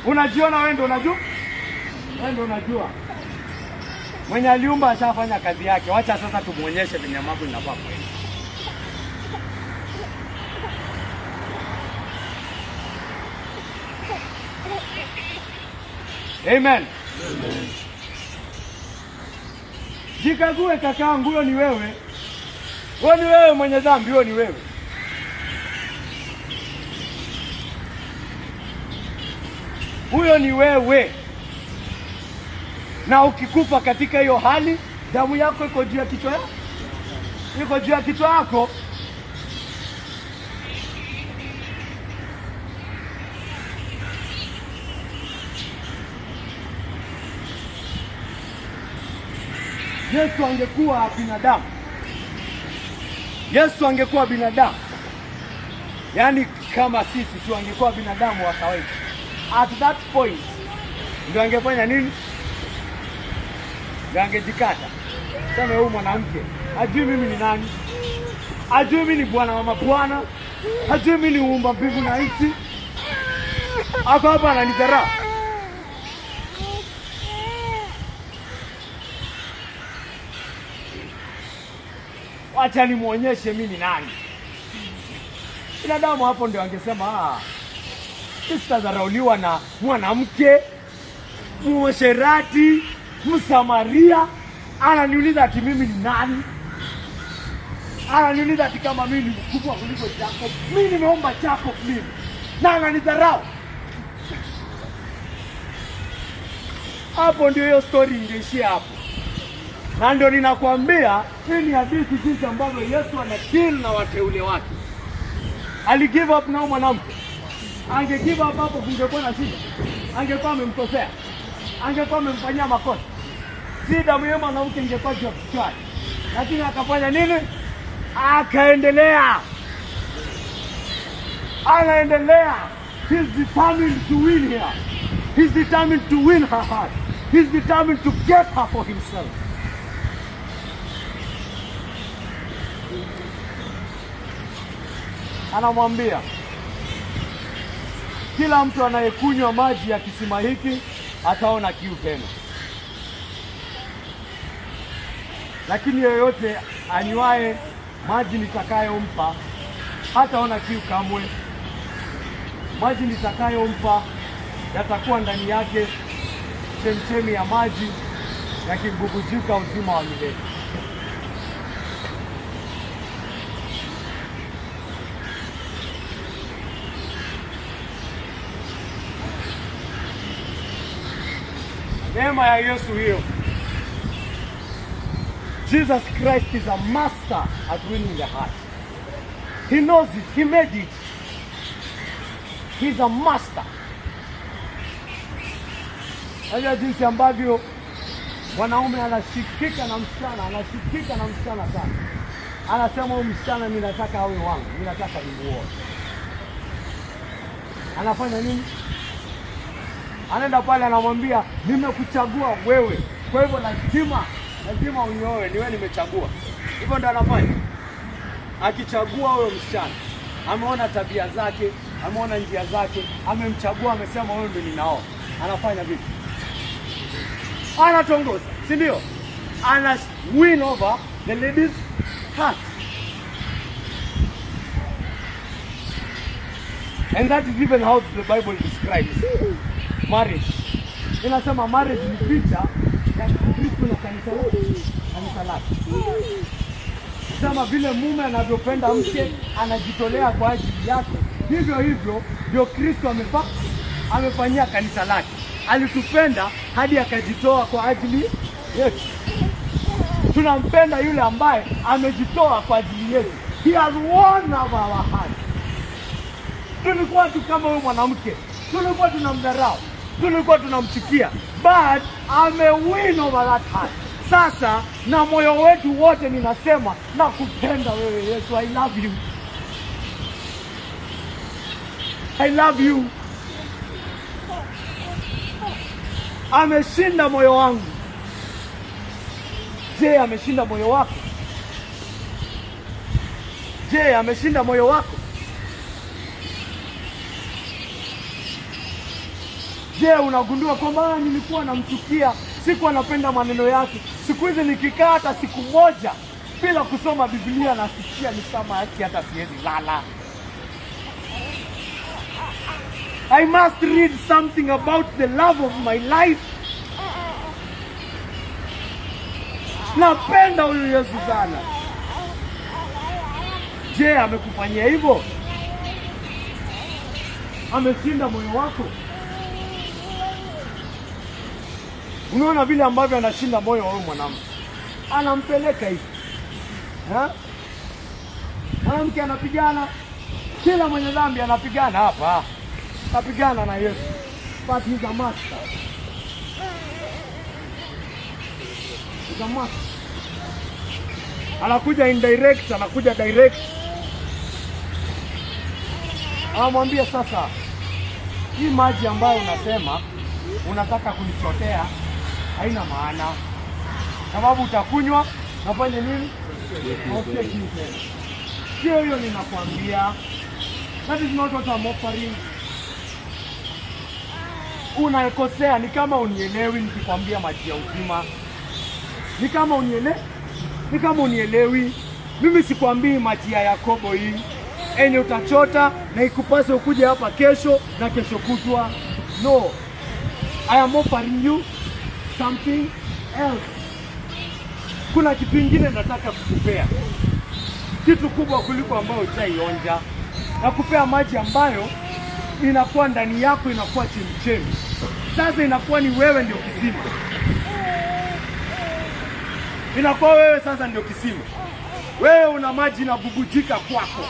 Unajiona wewe ndio unajua? Wewe ndio unajua. Mwenye aliumba ashafanya kazi yake. Wacha sasa tumuonyeshe venye mambo inafaa kwenda. Amen. Jikague kakaangu, huyo ni wewe. Wewe ni wewe mwenye dhambi, huyo ni wewe. Huyo ni wewe. Na ukikufa katika hiyo hali, damu yako iko juu ya kichwa yako. Iko juu ya kichwa yako. Yesu angekuwa binadamu. Yesu angekuwa binadamu. Yaani kama sisi tu, angekuwa binadamu wa kawaida. At that point, ndio angefanya nini? Ndio angejikata. Sema huyu mwanamke, hajui mimi ni nani? Hajui mimi ni Bwana wa mabwana? Hajui mimi ni muumba mbingu na nchi? Ako hapa ananidharau. Wacha nimuonyeshe mimi ni nani. Binadamu hapo ndio angesema sitadharauliwa na mwanamke, mwasherati, Msamaria, ananiuliza ati mimi ni nani? Ananiuliza ati kama mimi ni mkubwa kuliko Jacob. Mimi nimeomba Jacob mimi. Na ananidharau. Hapo ndio hiyo story ingeishia hapo. Na ndio ninakwambia, hii ni hadithi jinsi ambavyo Yesu anadeal na wateule wake. Ali give up na mwanamke. Ange give up hapo kungekuwa na shida. Angekuwa amemkosea. Angekuwa amemfanyia makosa. Si damu ya mwanamke ingekuwa juu kichwani. Lakini akafanya nini? Akaendelea. Anaendelea. He's determined to win here. He's determined to win her heart. He's determined to get her for himself. Anamwambia, kila mtu anayekunywa maji ya kisima hiki ataona kiu tena. Lakini yeyote anywaye maji nitakayompa hataona kiu kamwe. Maji nitakayompa yatakuwa ndani yake chemchemi ya maji yakibubujika uzima wa milele. Neema ya Yesu hiyo. Jesus Christ is a master at winning the heart. He knows it. He made it. He's a master. Haya jinsi ambavyo wanaume anashikika na msichana sana. Anasema huyu msichana mimi nataka awe wangu, mimi nataka nimuoe. Anafanya nini? Anaenda pale anamwambia, nimekuchagua wewe. Kwa hivyo lazima unioe, ni wewe nimechagua. Hivyo ndio anafanya. Akichagua huyo msichana, ameona tabia zake, ameona njia zake, amemchagua, amesema wewe ndio ninaoa. Anafanya vipi? Anatongoza, si ndio? Ana win over the lady's heart. And that is even how the Bible describes marriage. Inasema marriage ni picha ya Kristo na kanisa lake. Kama vile mume anavyopenda mke, anajitolea kwa ajili yake, hivyo ndio Kristo amefanyia kanisa lake. Alitupenda hadi akajitoa kwa ajili yetu. Tunampenda yule ambaye amejitoa kwa ajili yetu. He has won our heart. Tulikuwa tu kama huyo mwanamke. Tulikuwa tunamdharau. Tulikuwa tunamchukia. But amewin over that heart. Sasa na moyo wetu wote ninasema nakupenda wewe Yesu. I love you. I love you. Ameshinda moyo wangu. Je, ameshinda moyo wako? Je, ameshinda moyo wako? Je, unagundua kwamba nilikuwa namchukia, sikuwa napenda maneno yake. Siku hizi nikikaa hata siku moja bila kusoma Biblia nasikia ni kama hata siwezi lala. I must read something about the love of my life. Napenda huyu Yesu sana. Je, amekufanyia hivyo? Ameshinda moyo wako? Unaona vile ambavyo anashinda moyo wa huyu mwanamke. Anampeleka hivi. Mwanamke anapigana, kila mwenye dhambi anapigana hapa. Anapigana na Yesu. But he's a master. He's a master. Anakuja indirect, anakuja direct. Anamwambia sasa, hii maji ambayo unasema unataka kunichotea haina maana. Sababu utakunywa nafanya nini? Okay, kitu. Sio hiyo ninakwambia. That is not what I'm offering. Unakosea, ni kama unielewi nikikwambia maji ya uzima. Ni kama unielewi. Mimi sikwambii maji ya Yakobo hii. Enye utachota na ikupase ukuje hapa kesho na kesho kutwa. No. I am offering you something else. Kuna kitu kingine nataka kukupea. Kitu kubwa kuliko ambayo utaionja. Nakupea maji ambayo inakuwa ndani yako, inakuwa chemchemi. Sasa inakuwa ni wewe ndio kisima. Inakuwa wewe sasa ndio kisima. Wewe una maji inabubujika kwako.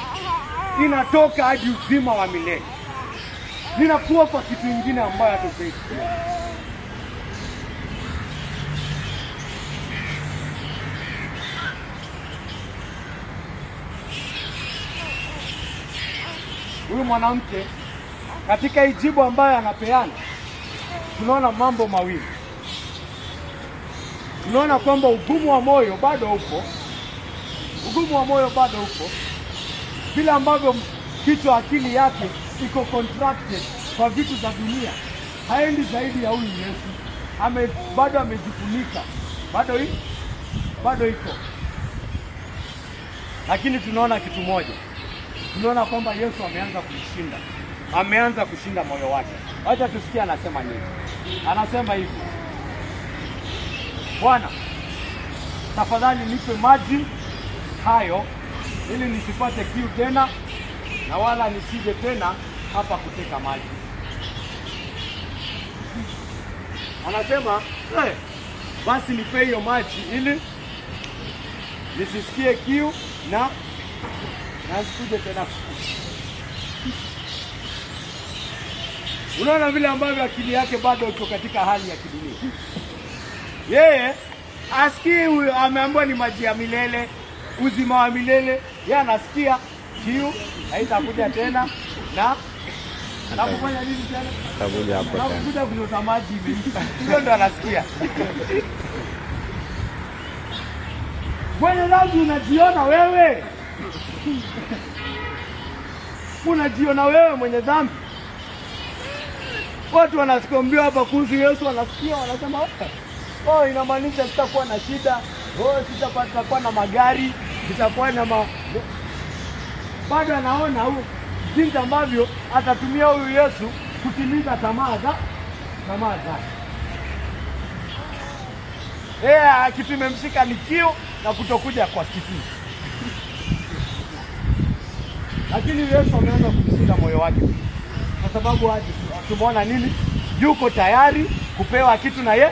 Inatoka hadi uzima wa milele. Ninakuwa kwa kitu kingine ambayo hatukuisikia. Huyu mwanamke katika ijibu ambayo anapeana, tunaona mambo mawili. Tunaona kwamba ugumu wa moyo bado upo. Ugumu wa moyo bado upo. Vile ambavyo kichwa, akili yake iko contracted kwa vitu za dunia. Haendi zaidi ya huyu Yesu. Bado amejifunika. Bado iko. Lakini tunaona kitu moja. Tunaona kwamba Yesu ameanza kushinda. Ameanza kushinda moyo wake. Acha tusikie anasema nini. Anasema hivi: Bwana, tafadhali nipe maji hayo ili nisipate kiu tena na wala nisije tena hapa kuteka maji. Anasema, basi nipe hiyo maji ili nisisikie kiu na sikuje tena. Unaona vile ambavyo akili yake bado iko katika hali ya kidunia. Yeye asikii ameambiwa ni maji ya milele, uzima wa milele. Yeye anasikia kiu haitakuja tena na kufanya nini tena? Atakuja hapo tena. Atakuja kunywa maji imeisha. Hiyo ndo anasikia. Bwana langu, unajiona wewe? Unajiona wewe mwenye dhambi? Watu wanasikiambia hapa kuhusu Yesu, wanasikia wanasema, inamaanisha sitakuwa na shida. Sitakuwa na magari, sitakuwa na bado anaona huyu jinsi ambavyo atatumia huyu Yesu kutimiza tamaa zake. Kitu imemshika ni kiu na kutokuja kwa kisima. Lakini Yesu ameanza kumshinda moyo wake. Kwa sababu hadi tumeona nini? Yuko tayari kupewa kitu na yeye.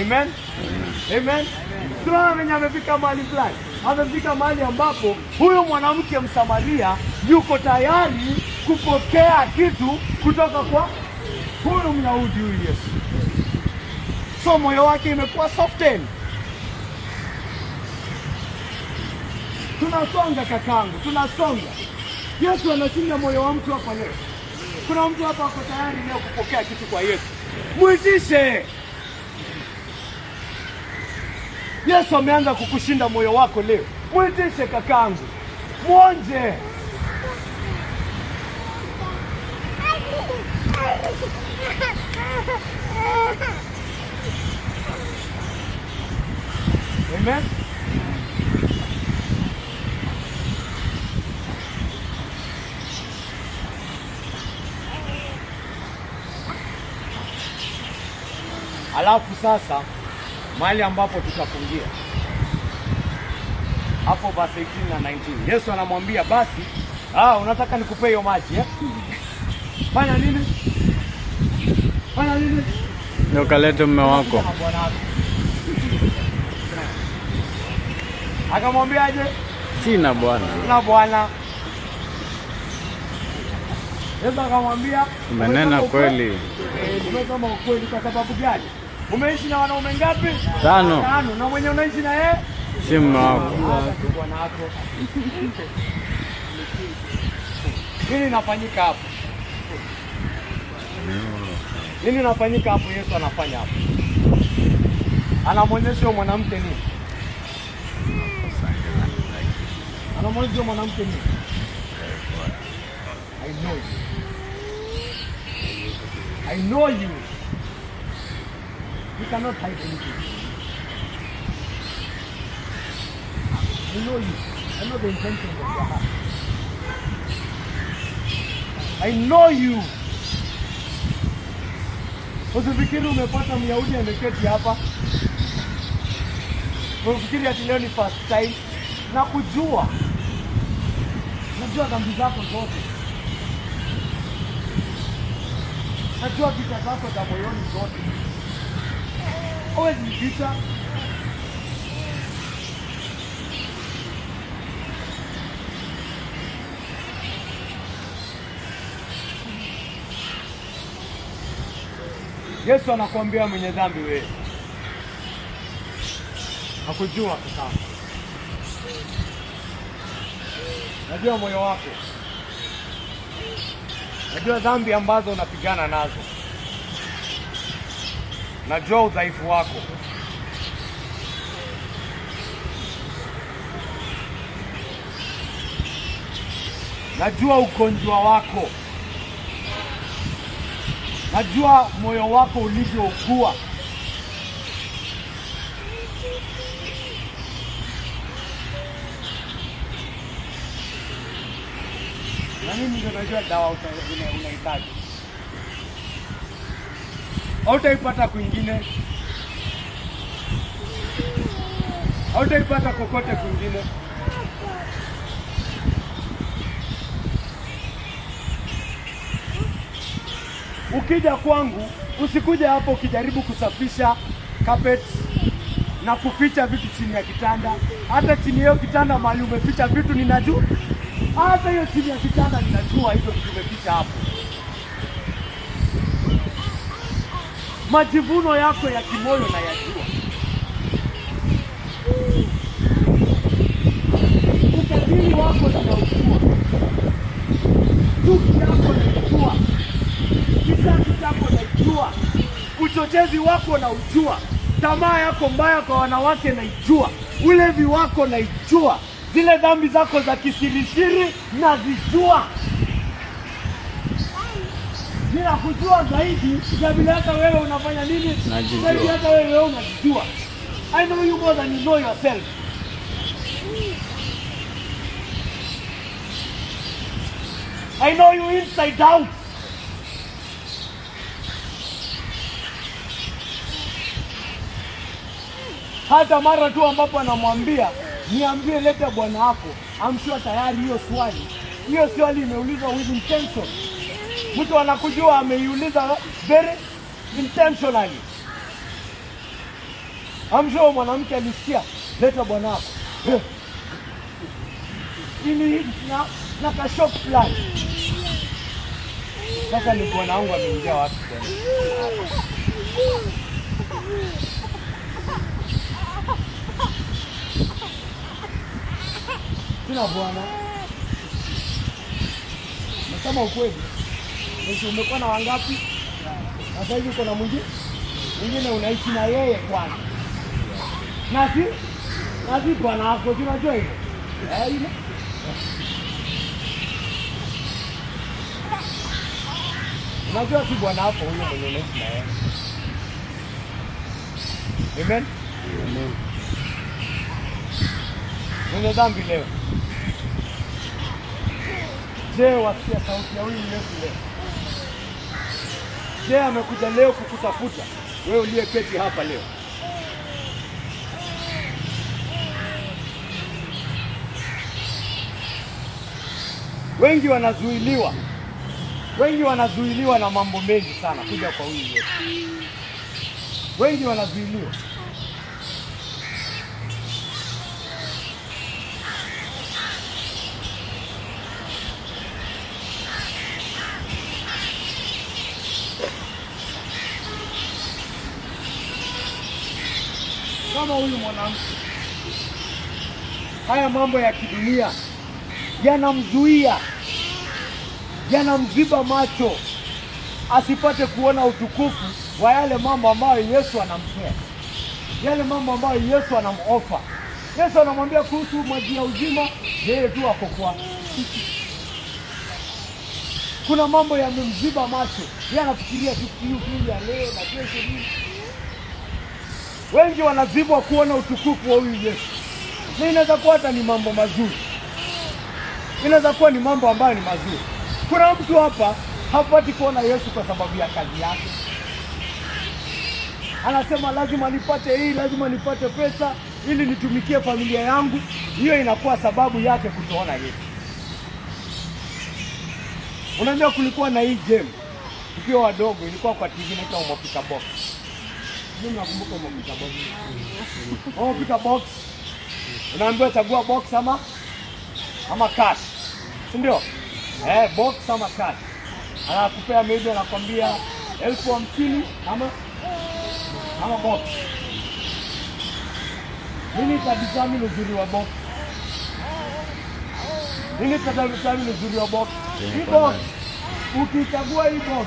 Amen. Amen. Tunaona mwenye amefika mahali fulani. Amefika mahali ambapo huyo mwanamke Msamaria yuko tayari kupokea kitu kutoka kwa huyo Myahudi huyu Yesu. So moyo wake imekuwa softened. Tunasonga kakangu, tunasonga. Yesu anashinda moyo wa mtu hapa leo. Kuna mtu hapa ako tayari leo kupokea kitu kwa Yesu. Muitishe. Yesu ameanza kukushinda moyo wako leo. Muitishe kakangu. Muonje. Amen. Alafu sasa mahali ambapo tutafungia hapo verse 18 na 19. Yesu anamwambia basi, unataka nikupe hiyo maji eh? Fanya nini? Fanya nini? Ndio kalete mume wako. Akamwambia aje? Sina bwana. Sina bwana. Yesu akamwambia, Umenena kweli. Umesema ukweli kwa sababu gani? Umeishi na wanaume ngapi? 5. Na mwenye unaishi na yeye? Si mume wako. Bwana wako. Nini inafanyika hapo? Nini inafanyika hapo? Yesu anafanya hapo. Anamwonyesha mwanamke nini? Anamwonyesha mwanamke nini? I know you. I know you. You cannot hide anything. I know you. I know the intentions of your heart. I know you. Usifikiri umepata Myahudi ameketi hapa. Usifikiri ati leo ni first time. Na kujua. Najua dhambi zako zote. Najua vita zako za moyoni zote. Always ni vita. Yesu anakuambia mwenye dhambi wewe. Hakujua sana. Najua moyo wako. Najua dhambi ambazo unapigana nazo. Najua udhaifu wako. Najua ugonjwa wako. Najua moyo wako ulivyougua. Na mimi ndio najua dawa unahitaji. Hautaipata kwingine. Hautaipata kokote kwingine. Ukija kwangu, usikuje hapo ukijaribu kusafisha carpet na kuficha vitu chini ya kitanda. Hata chini ya kitanda mahali umeficha vitu ninajua. Hata hiyo chini ya kitanda ninajua hizo vitu umeficha hapo. Majivuno yako ya kimoyo na yajua. Ukadiri wako na ujua. Chuki yako na ujua. Kisasi chako na ujua. Uchochezi wako na ujua. Tamaa yako mbaya kwa wanawake na ijua. Ulevi wako na ijua. Zile dhambi zako za kisirisiri na zijua. Bila kujua zaidi ya vile hata wewe unafanya nini? Zaidi hata wewe unajijua. I know you more than you know yourself. I know you inside out. Hata mara tu ambapo anamwambia niambie leta bwana wako, I'm sure tayari hiyo swali imeulizwa with intention. Mtu anakujua ameiuliza very intentionally. I'm sure mwanamke alisikia leta bwana wako. Ili na kashop plan. Sasa ni bwana wangu ameingia wapi tena? Sina bwana. Nasema ukweli. Ndio umekuwa na wangapi? Na sasa hivi uko na mwingine unaishi na yeye kwanza. Nasi bwana wako tunajua hivyo. Ile. Unajua si bwana hapo huyo mwenye unaishi na yeye. Amen. Amen. Mwenye dhambi leo. Je, wasikia sauti ya huyu Yesu leo? Je, amekuja leo kukutafuta wewe uliyeketi hapa leo? Wengi wanazuiliwa na mambo mengi sana kuja kwa huyu Yesu. Wengi wanazuiliwa. Kama huyu mwanamke, haya mambo ya kidunia yanamzuia, yanamziba macho asipate kuona utukufu wa yale mambo ambayo Yesu anampea, yale mambo ambayo Yesu anamofa. Yesu anamwambia kuhusu maji ya uzima, yeye tu ako kwa. Kuna mambo yamemziba macho, yeye anafikiria tu ya leo na kesho nini. Wengi wanazibwa kuona utukufu wa huyu Yesu. Na inaweza kuwa hata ni mambo mazuri. Inaweza kuwa ni mambo ambayo ni mazuri. Kuna mtu hapa hapati kuona Yesu kwa sababu ya kazi yake. Anasema lazima nipate hii, lazima nipate pesa ili nitumikie familia yangu. Hiyo inakuwa sababu yake kutoona Yesu. Unajua kulikuwa na hii game tukiwa wadogo, ilikuwa kwa TV inaitwa Umopika Box. Mimi nakumbuka Umopika Box. Umopika Box. Unaambiwa chagua box ama cash. Si ndio? Box ama cash. Anakupea maybe anakwambia 50,000 ama box. Nini tadisamini uzuri wa box? Nini tadisamini uzuri wa box? Hii box, ukichagua hii box,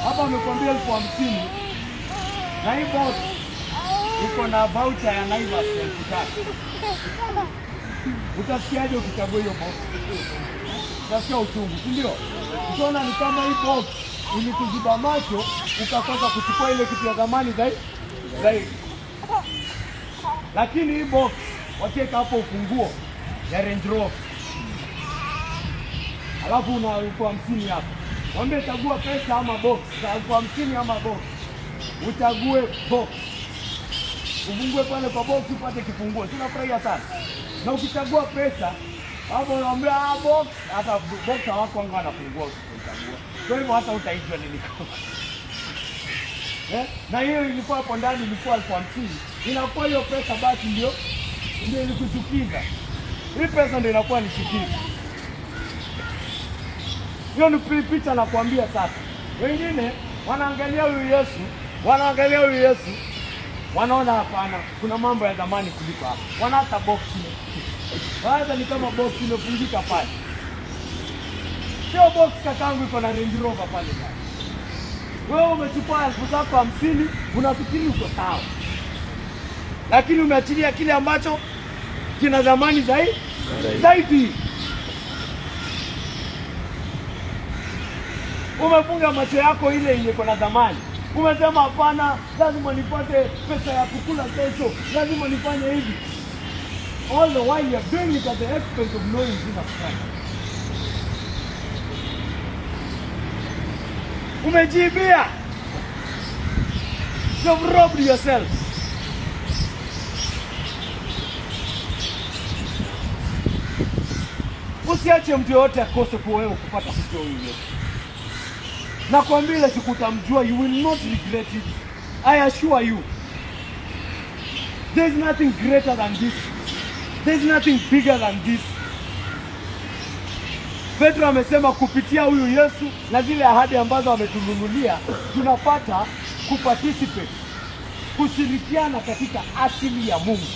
hapa amekwambia 50,000, na hii box iko na voucher ya Naivas 3,000. Utasikiaje ukichagua hiyo box? Utasikia uchungu, si ndio? Ukiona ni kama hii box ilikuziba macho, ukakosa kuchukua ile kitu ya zamani zaidi. Lakini hii box wakiweka hapo ufunguo ya Range Rover, alafu una 50,000 hapo. Mwambie chagua pesa ama box, 50,000 ama box. Uchague box. Ufungue pale kwa box upate kifunguo. Tunafurahia sana. Na ukichagua pesa, hapo unaambia box, hata box hawako anga anafungua ukichagua. Kwa hivyo hata utaijua nini. Na hiyo ilikuwa hapo ndani ilikuwa 50,000. Inakuwa hiyo pesa basi ndio ilikuchukiza. Hii pesa ndio inakuwa ni chukizo. Hiyo ni picha nakwambia sasa. Wengine wanaangalia huyu Yesu, wanaona hapana, kuna mambo ya zamani kuliko hapa. Wanaacha box ile. Waza ni kama box imefungika pale. Sio box kakangu iko na Range Rover pale ndani. Wewe umechukua 50,000, unafikiri uko sawa. Lakini umeachilia kile ambacho kina zamani zaidi. Umefunga macho yako ile yenye kuna zamani. Umesema hapana, lazima nipate pesa ya kukula kesho, lazima nifanye hivi. All the while you are doing it at the expense of knowing Jesus Christ. Umejibia. You've robbed yourself. Usiache mtu yote akose kwa wewe kupata kitu hiyo. Na kwambia ile siku utamjua, you will not regret it. I assure you. There is nothing greater than this. There is nothing bigger than this. Petro amesema kupitia huyu Yesu na zile ahadi ambazo ametununulia, tunapata kuparticipate, kushirikiana katika asili ya Mungu.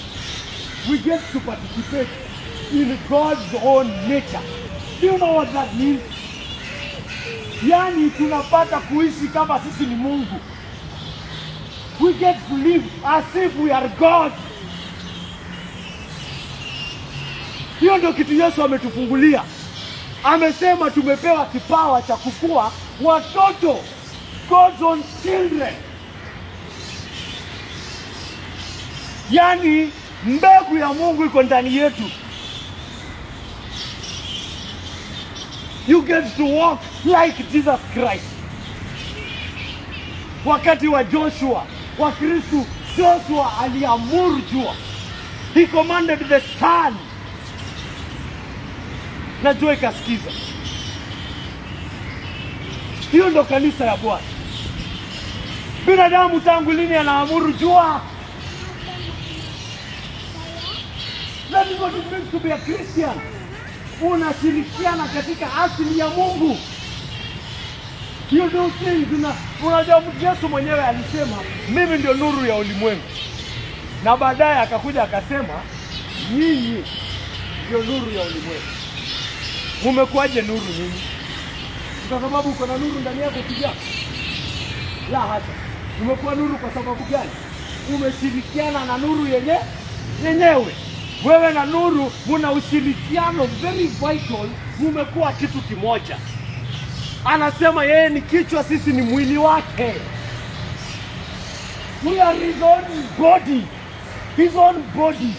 We get to participate in God's own nature. Do you know what that means? Yani tunapata kuishi kama sisi ni Mungu. We get to live as if we are God. Hiyo ndio kitu Yesu ametufungulia. Amesema tumepewa kipawa cha kukua watoto, God's own children. Yani mbegu ya Mungu iko ndani yetu. You get to walk like Jesus Christ. Wakati wa Joshua, wa Kristo, Joshua aliamuru jua. He commanded the sun. Na jua ikasikiza. Hiyo ndo kanisa ya Bwana. Binadamu tangu lini anaamuru jua? That is what it means to be a Christian. Unashirikiana katika asili ya Mungu. You do things. Unajua Yesu mwenyewe alisema, mimi ndio nuru ya ulimwengu. Na baadaye akakuja akasema, nyinyi ndio nuru ya ulimwengu. Mumekuaje nuru nyinyi? Kwa sababu uko na nuru ndani yako kijana? La hata. Umekuwa nuru kwa sababu gani? Umeshirikiana na nuru yenyewe. Wewe na nuru muna ushirikiano very vital, mumekuwa kitu kimoja. Anasema yeye ni kichwa, sisi ni mwili wake. We are his own body. His own body.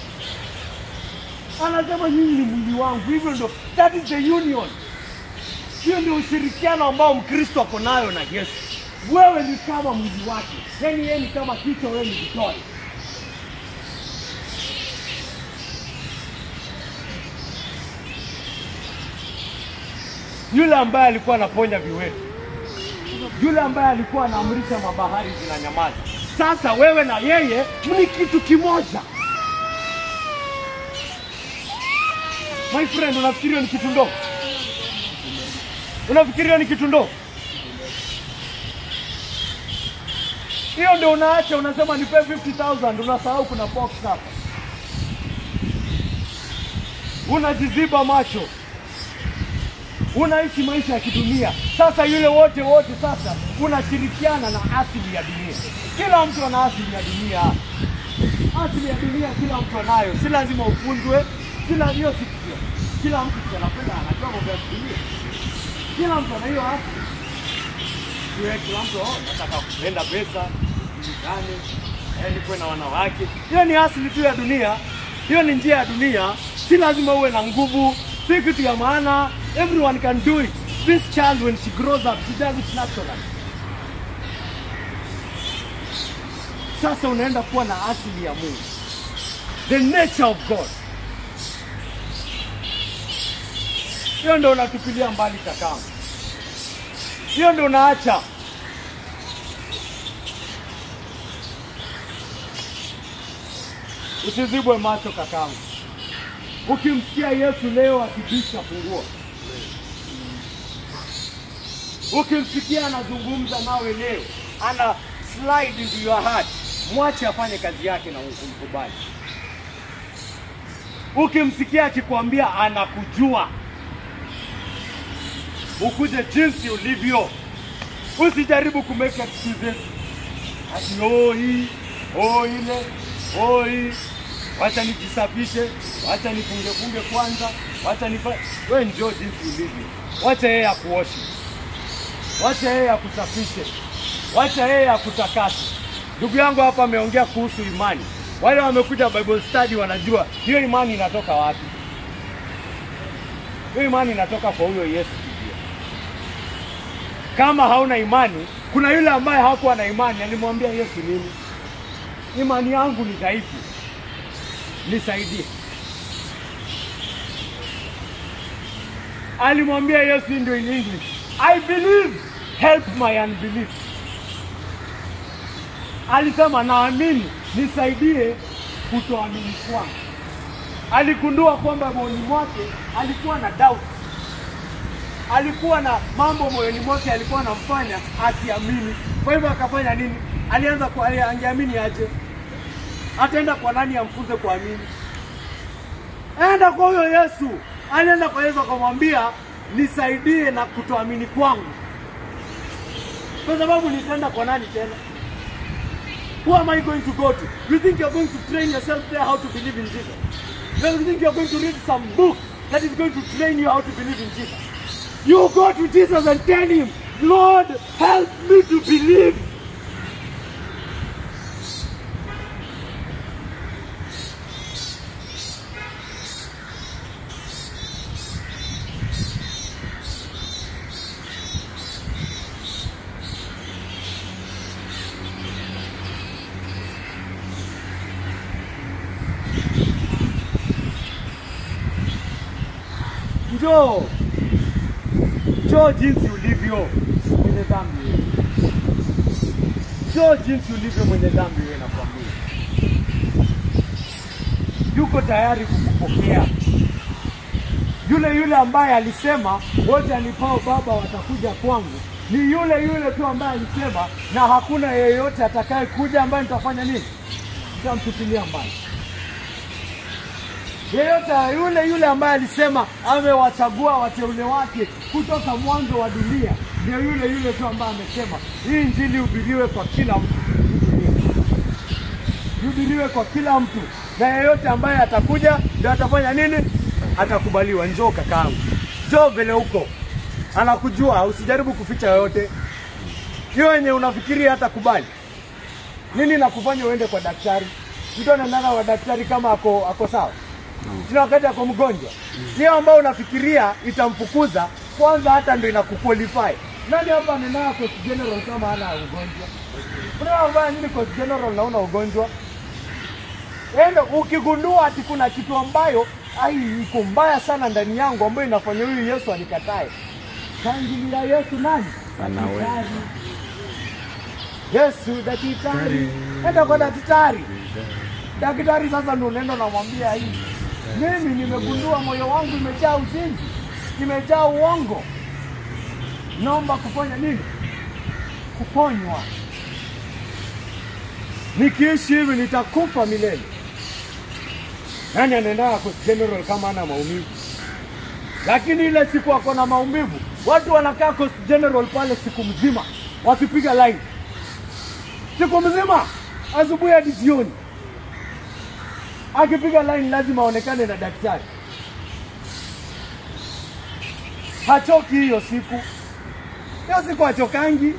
Anasema nyinyi ni mwili wangu. Hivyo ndo, that is the union. Hiyo ndio ushirikiano ambao Mkristo ako nayo na Yesu. Wewe ni kama mwili wake. Yani yeye ni kama kichwa, wewe ni kitole. Yule ambaye alikuwa anaponya viwete, yule ambaye alikuwa anaamrisha mabahari zinanyamaza, sasa wewe na yeye ni kitu kimoja. My friend, unafikiria ni kitu ndogo? Unafikiria ni kitu ndogo? Hiyo ndio unaacha, unasema nipe 50,000, unasahau kuna box hapa. Unajiziba macho. Unaishi maisha ya kidunia. Sasa yule wote sasa unashirikiana na asili ya dunia. Kila mtu ana asili ya dunia. Asili ya dunia kila mtu anayo. Si lazima ufunzwe. Hiyo sikio. Kila mtu anapenda, anajua mambo ya dunia. Kila mtu ana hiyo asili. Kila mtu anataka kupenda pesa, kuwe na wanawake. Hiyo ni asili tu ya dunia. Hiyo ni njia ya dunia. Si lazima uwe na nguvu. Si kitu ya maana. Everyone can do it. This child, when she grows up, she does it naturally. Sasa unaenda kuwa na asili ya Mungu. The nature of God. Hiyo ndio unatupilia mbali kakaangu. Hiyo ndio unaacha. Usizibwe macho kakaangu. Ukimsikia Yesu leo akibisha funguo. Ukimsikia anazungumza nawe leo, ana slide into your heart, mwache afanye kazi yake na ukubali. Ukimsikia akikwambia anakujua, ukuje jinsi ulivyo. Usijaribu kumake excuses. Ati hii, ile, wacha nijisafishe, wacha nifunge kwanza, wacha wewe njoo jinsi ulivyo. Wacha yeye akuoshe. Wacha yeye akusafishe. Wacha yeye akutakase. Ndugu yangu hapa ameongea kuhusu imani. Wale wamekuja Bible study wanajua hiyo imani inatoka wapi. Hiyo imani inatoka kwa huyo Yesu. Kama hauna imani, kuna yule ambaye hakuwa na imani, alimwambia Yesu nini? Imani yangu ni dhaifu. Nisaidie. Alimwambia Yesu ndio in English, I believe, help my unbelief. Alisema naamini, nisaidie kutoamini kwangu. Aligundua kwamba moyoni mwake alikuwa na doubt. Alikuwa na mambo moyoni mwake alikuwa anamfanya asiamini. Kwa hivyo akafanya nini? Alianza angeamini aje? Ataenda kwa nani amfunze kuamini? Aenda kwa huyo Yesu. Alienda kwa Yesu akamwambia nisaidie na kutoamini kwangu. Kwa sababu nitaenda kwa nani tena? Who am I going to go to? You think you're going to train yourself there how to believe in Jesus? You think you're going to read some book that is going to train you how to believe in Jesus? You go to Jesus and tell him, Lord, help me to believe. Njoo jinsi ulivyo mwenye dhambi wewe. Njoo jinsi ulivyo mwenye dhambi wewe, nakwambia. Yuko tayari kukupokea. Yule ambaye alisema wote alipao Baba watakuja kwangu, ni yule tu ambaye alisema na hakuna yeyote atakaye kuja ambaye nitafanya nini? Nitamtupilia mbali. Yeyote yule ambaye alisema amewachagua wateule wake kutoka mwanzo wa dunia, ndio yule tu ambaye amesema hii injili hubiriwe kwa kila mtu. Hubiriwe kwa kila mtu, na yeyote ambaye atakuja ndio atafanya nini? Atakubaliwa. Njoo kakaangu, njoo vile huko, anakujua, usijaribu kuficha yoyote. Hiyo yenye unafikiria hatakubali. Nini nakufanya uende kwa daktari? Mtu anaenda kwa daktari kama ako sawa. Sina wakati ako mgonjwa. Hiyo ambao unafikiria itamfukuza, kwanza hata ndio inakuqualify. Nani hapa anaenda Coast General kama hana ugonjwa? Unaona nini Coast General naona ugonjwa? Endo ukigundua ati kuna kitu ambayo iko mbaya sana ndani yangu ambayo inafanya huyu Yesu anikatae. Tangilia Yesu nani? Anawe. Yesu daktari. Enda kwa daktari. Daktari sasa ndio unaenda namwambia hii. Mimi nimegundua moyo wangu imejaa uzinzi, imejaa uongo. Naomba kufanya nini? Kuponywa. Nikiishi hivi nitakufa milele. Nani anaenda kwa General kama ana maumivu? Lakini ile siku wako na maumivu, watu wanakaa kwa General pale siku mzima, wakipiga line. Siku mzima, asubuhi hadi jioni. Akipiga line lazima aonekane na daktari. Hachoki hiyo siku. Hiyo siku hachokangi.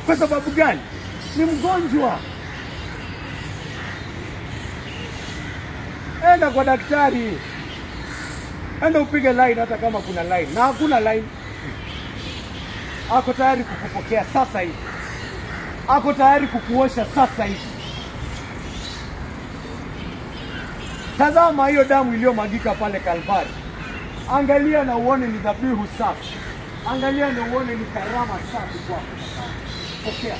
Kwa sababu gani? Ni mgonjwa. Enda kwa daktari. Enda upige line hata kama kuna line. Na hakuna line. Ako tayari kukupokea sasa hivi. Ako tayari kukuosha sasa hivi. Tazama hiyo damu iliyomwagika pale Kalvari. Angalia na uone ni dhabihu safi. Angalia na uone ni karama safi kwako. Pokea.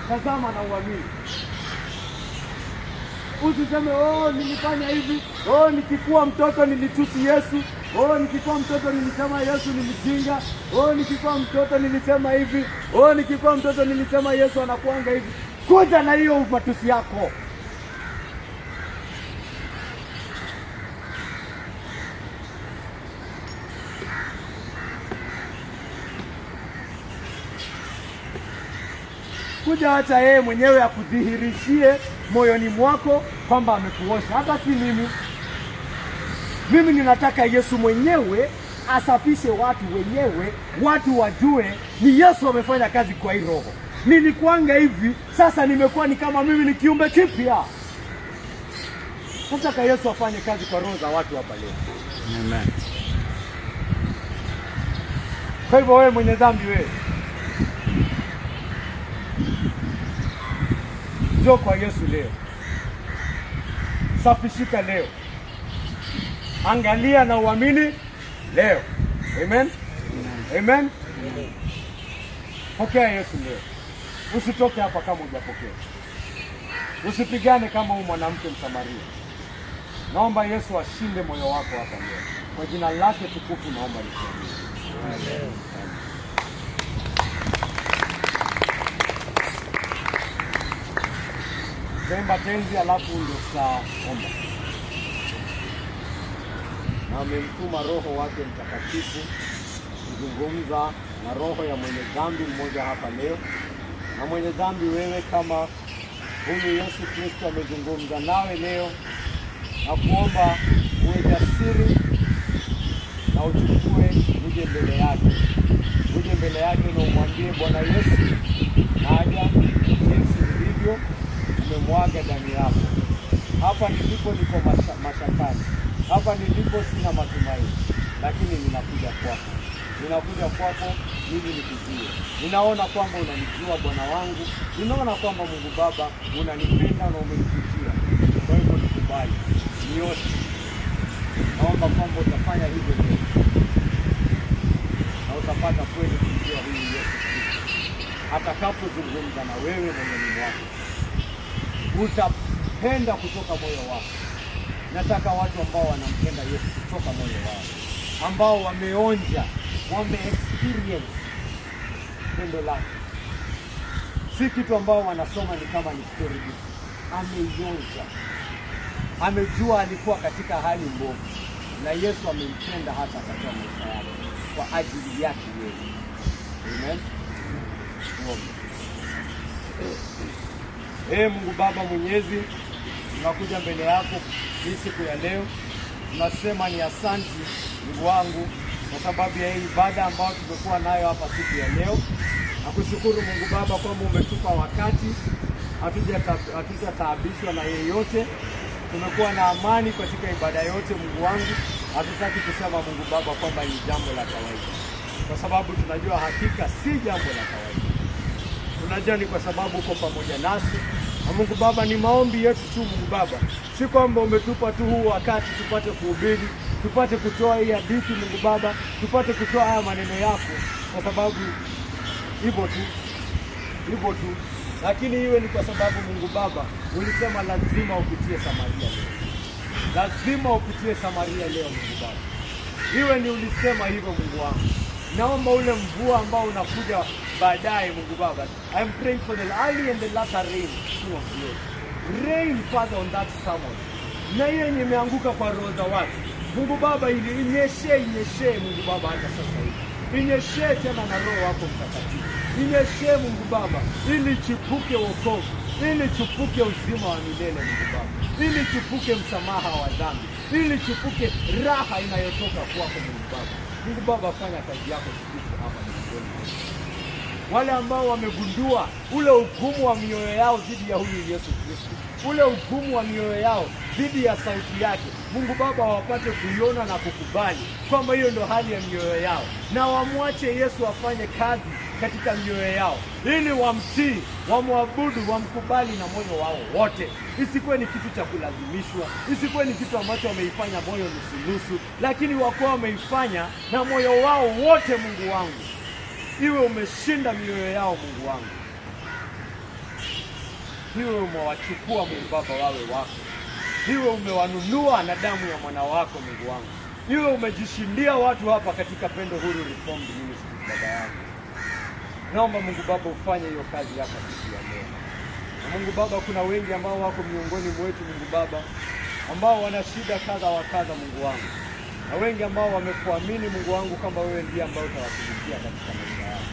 Tazama na uamini. Usiseme nilifanya hivi, nikikuwa mtoto nilitusi Yesu, nikikuwa mtoto nilisema Yesu ni mjinga, nikikuwa mtoto nilisema hivi, nikikuwa mtoto nilisema Yesu anakuanga hivi. Kuja na hiyo matusi yako. Kuja hata yeye mwenyewe akudhihirishie moyoni mwako kwamba amekuosha. Hata si mimi. Mimi ninataka Yesu mwenyewe asafishe watu wenyewe, watu wajue ni Yesu amefanya kazi kwa hii roho. Nilikuanga hivi, sasa nimekuwa ni kama mimi ni kiumbe kipya. Nataka Yesu afanye kazi kwa roho za watu hapa leo. Amen. Kwa hivyo wewe mwenye dhambi wewe, njoo kwa Yesu leo. Safishika leo. Angalia na uamini leo. Amen. Amen. Pokea Yesu leo. Usitoke hapa kama hujapokea. Usipigane kama huyu mwanamke Msamaria. Naomba Yesu ashinde moyo wako hapa leo. Kwa jina lake tukufu naomba nikuamini. Amen. Zemba tenzi alafu ndio tutaomba. Na amemtuma Roho wake Mtakatifu kuzungumza na roho ya mwenye dhambi mmoja hapa leo. Na mwenye dhambi wewe, kama huyu Yesu Kristo amezungumza nawe leo, na kuomba uwe jasiri na uchukue uje mbele yake. Uje mbele yake na umwambie, Bwana Yesu, naja jinsi nilivyo, umemwaga damu yako. Hapa nilipo niko mashakani. Hapa nilipo sina matumaini, lakini ninakuja kwako. Ninakuja kwako ili nikujue. Ninaona kwamba unanijua Bwana wangu. Ninaona kwamba Mungu Baba unanipenda na umenipitia. Kwa hivyo nikubali. Nioshe. Naomba kwamba utafanya hivyo leo. Na utapata kweli kumjua huyu Yesu Kristo. Atakapozungumza na wewe moyoni mwako, utapenda kutoka moyo wako. Nataka watu ambao wanampenda Yesu kutoka moyo wao, ambao wameonja, experience pendo lake. Si kitu ambao wanasoma ni kama ni story book. Ameionja. Amejua alikuwa katika hali mbovu, na Yesu amempenda hata katika maisha yake kwa ajili yake yeye. Amen. Mungu Baba Mwenyezi, tunakuja mbele yako hii siku ya leo. Tunasema ni asante Mungu wangu kwa sababu ya hii ibada ambayo tumekuwa nayo hapa siku ya leo. Nakushukuru Mungu Baba kwamba umetupa wakati, hatujataabishwa na yeyote. Tumekuwa na amani katika ibada yote Mungu wangu. Hatutaki kusema Mungu Baba kwamba ni jambo la kawaida, kwa sababu tunajua hakika si jambo la kawaida. Tunajua ni kwa sababu uko pamoja nasi. Na Mungu Baba, ni maombi yetu tu Mungu Baba, si kwamba umetupa tu huu wakati tupate kuhubiri, tupate kutoa hii hadithi Mungu Baba, tupate kutoa haya maneno yako, kwa sababu hivyo tu. Lakini iwe ni kwa sababu Mungu Baba ulisema lazima upitie Samaria leo. Lazima upitie Samaria leo Mungu Baba. Iwe ni ulisema hivyo Mungu wangu. Naomba ule mvua ambao unakuja baadaye Mungu Baba. I'm praying for the early and the latter rain of you. Rain Father on that sermon. Na hiyo yenye imeanguka kwa roho za watu. Mungu Baba, ili inyeshe Mungu Baba hata sasa hivi. Inyeshe tena na Roho wako Mtakatifu. Inyeshe Mungu Baba ili chipuke wokovu, ili chipuke uzima wa milele Mungu Baba, ili chipuke msamaha wa dhambi, ili chipuke raha inayotoka kwako Mungu Baba. Mungu Baba, fanya kazi yako tukufu hapa mbinguni. Wale ambao wamegundua ule ugumu wa mioyo yao dhidi ya huyu Yesu Kristo, ule ugumu wa mioyo yao dhidi ya sauti yake, Mungu Baba, wapate kuiona na kukubali kwamba hiyo ndo hali ya mioyo yao, na wamwache Yesu afanye kazi katika mioyo yao, ili wamtii, wamwabudu, wamkubali na moyo wao wote. Isikuwe ni kitu cha kulazimishwa, isikuwe ni kitu ambacho wameifanya moyo nusu, lakini wakuwa wameifanya na moyo wao wote Mungu wangu. Iwe umeshinda mioyo yao Mungu wangu. Iwe umewachukua Mungu Baba wawe wako. Iwe umewanunua na damu ya mwana wako Mungu wangu. Iwe umejishindia watu hapa katika Pendo Huru Reformed Ministry Baba yangu. Naomba Mungu Baba ufanye hiyo kazi yako siku ya leo. Na Mungu Baba, kuna wengi ambao wako miongoni mwetu Mungu Baba, ambao wana shida kadha wa kadha Mungu wangu. Na wengi ambao wamekuamini Mungu wangu kwamba wewe ndiye ambaye utawatumikia katika maisha yao.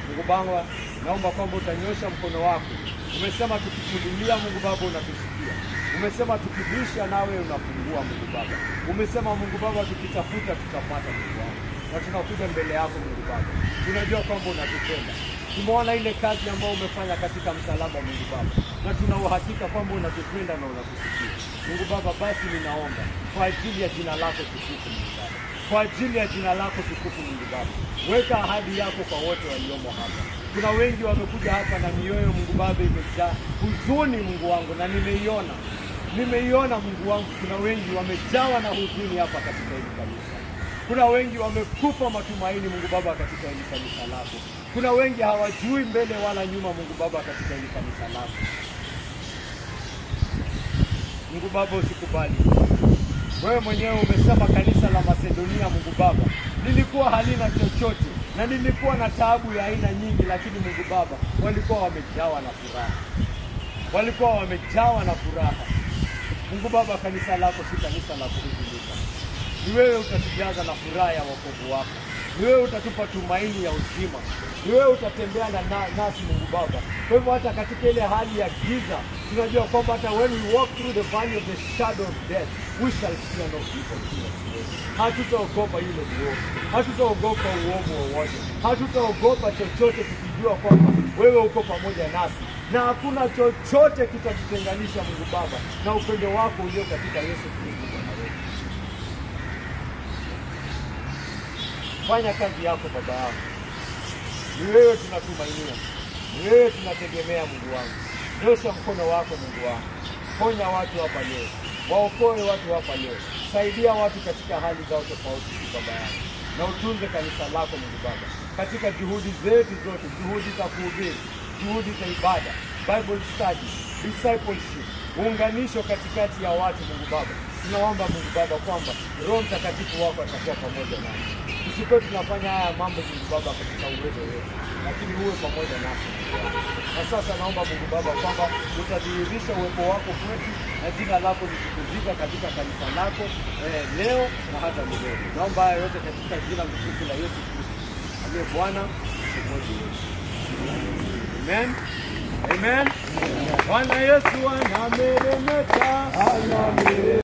Mungu Baba, naomba kwamba utanyosha mkono wako. Umesema tukikulilia Mungu Baba unatusikia. Umesema tukibisha nawe unafungua Mungu Baba. Umesema Mungu Baba tukitafuta tutapata Mungu wangu. Na tunakuja mbele yako Mungu Baba. Tunajua kwamba unatupenda. Tumeona ile kazi ambayo umefanya katika msalaba Mungu Baba. Na tuna uhakika kwamba unatupenda na unatusikia. Mungu Baba, basi ninaomba kwa ajili ya jina lako tukufu Mungu Baba. Kwa ajili ya jina lako tukufu Mungu Baba. Weka ahadi yako kwa wote waliomo hapa. Kuna wengi wamekuja hapa na mioyo Mungu Baba imejaa huzuni Mungu wangu, na nimeiona Mungu wangu. Kuna wengi wamejawa na huzuni hapa katika hili kanisa. Kuna wengi wamekufa matumaini Mungu Baba katika hili kanisa lako. Kuna wengi hawajui mbele wala nyuma Mungu Baba katika hili kanisa lako. Mungu Baba, usikubali. Wewe mwenyewe umesema kanisa la Macedonia Mungu Baba lilikuwa halina chochote na lilikuwa na taabu ya aina nyingi, lakini Mungu Baba walikuwa wamejawa na furaha. Walikuwa wamejawa na furaha. Mungu Baba, kanisa lako si kanisa la kuhuzunika. Ni wewe utatujaza na furaha ya wokovu wako. Ni wewe utatupa tumaini ya uzima. Ni wewe utatembea nasi Mungu Baba. Kwa hivyo hata katika ile hali ya giza, tunajua kwamba hata when we walk through the valley of the shadow of death, we shall fear no evil. Hatutaogopa yule mwovu. Hatutaogopa uovu wowote. Hatutaogopa chochote, tukijua kwamba wewe uko pamoja nasi. Na hakuna chochote kitatutenganisha Mungu Baba na upendo wako ulio katika Yesu Kristo Bwana wetu. Fanya kazi yako Baba yangu. Ni wewe tunatumainia. Ni wewe tunategemea Mungu wangu. Nyosha mkono wako Mungu wangu. Ponya watu hapa leo. Waokoe watu hapa leo. Saidia watu katika hali zao tofauti Baba yangu. Na utunze kanisa lako Mungu Baba. Katika juhudi zetu zote, juhudi za kuhubiri, juhudi za ibada, Bible study, discipleship, uunganisho katikati ya watu Mungu Baba. Tunaomba Mungu Baba kwamba Roho Mtakatifu wako atakuwa pamoja nasi. Tusikuwe tunafanya haya mambo Mungu Baba katika uwezo wetu, lakini uwe pamoja nasi Mungu Baba. Na sasa naomba Mungu Baba kwamba utadhihirisha uwepo wako kwetu na jina lako litukuzika katika kanisa lako leo na hata milele. Naomba haya yote katika jina mtukufu la Yesu Kristo aliye Bwana mwokozi wetu. Amen. Amen. Bwana Yesu anameremeta.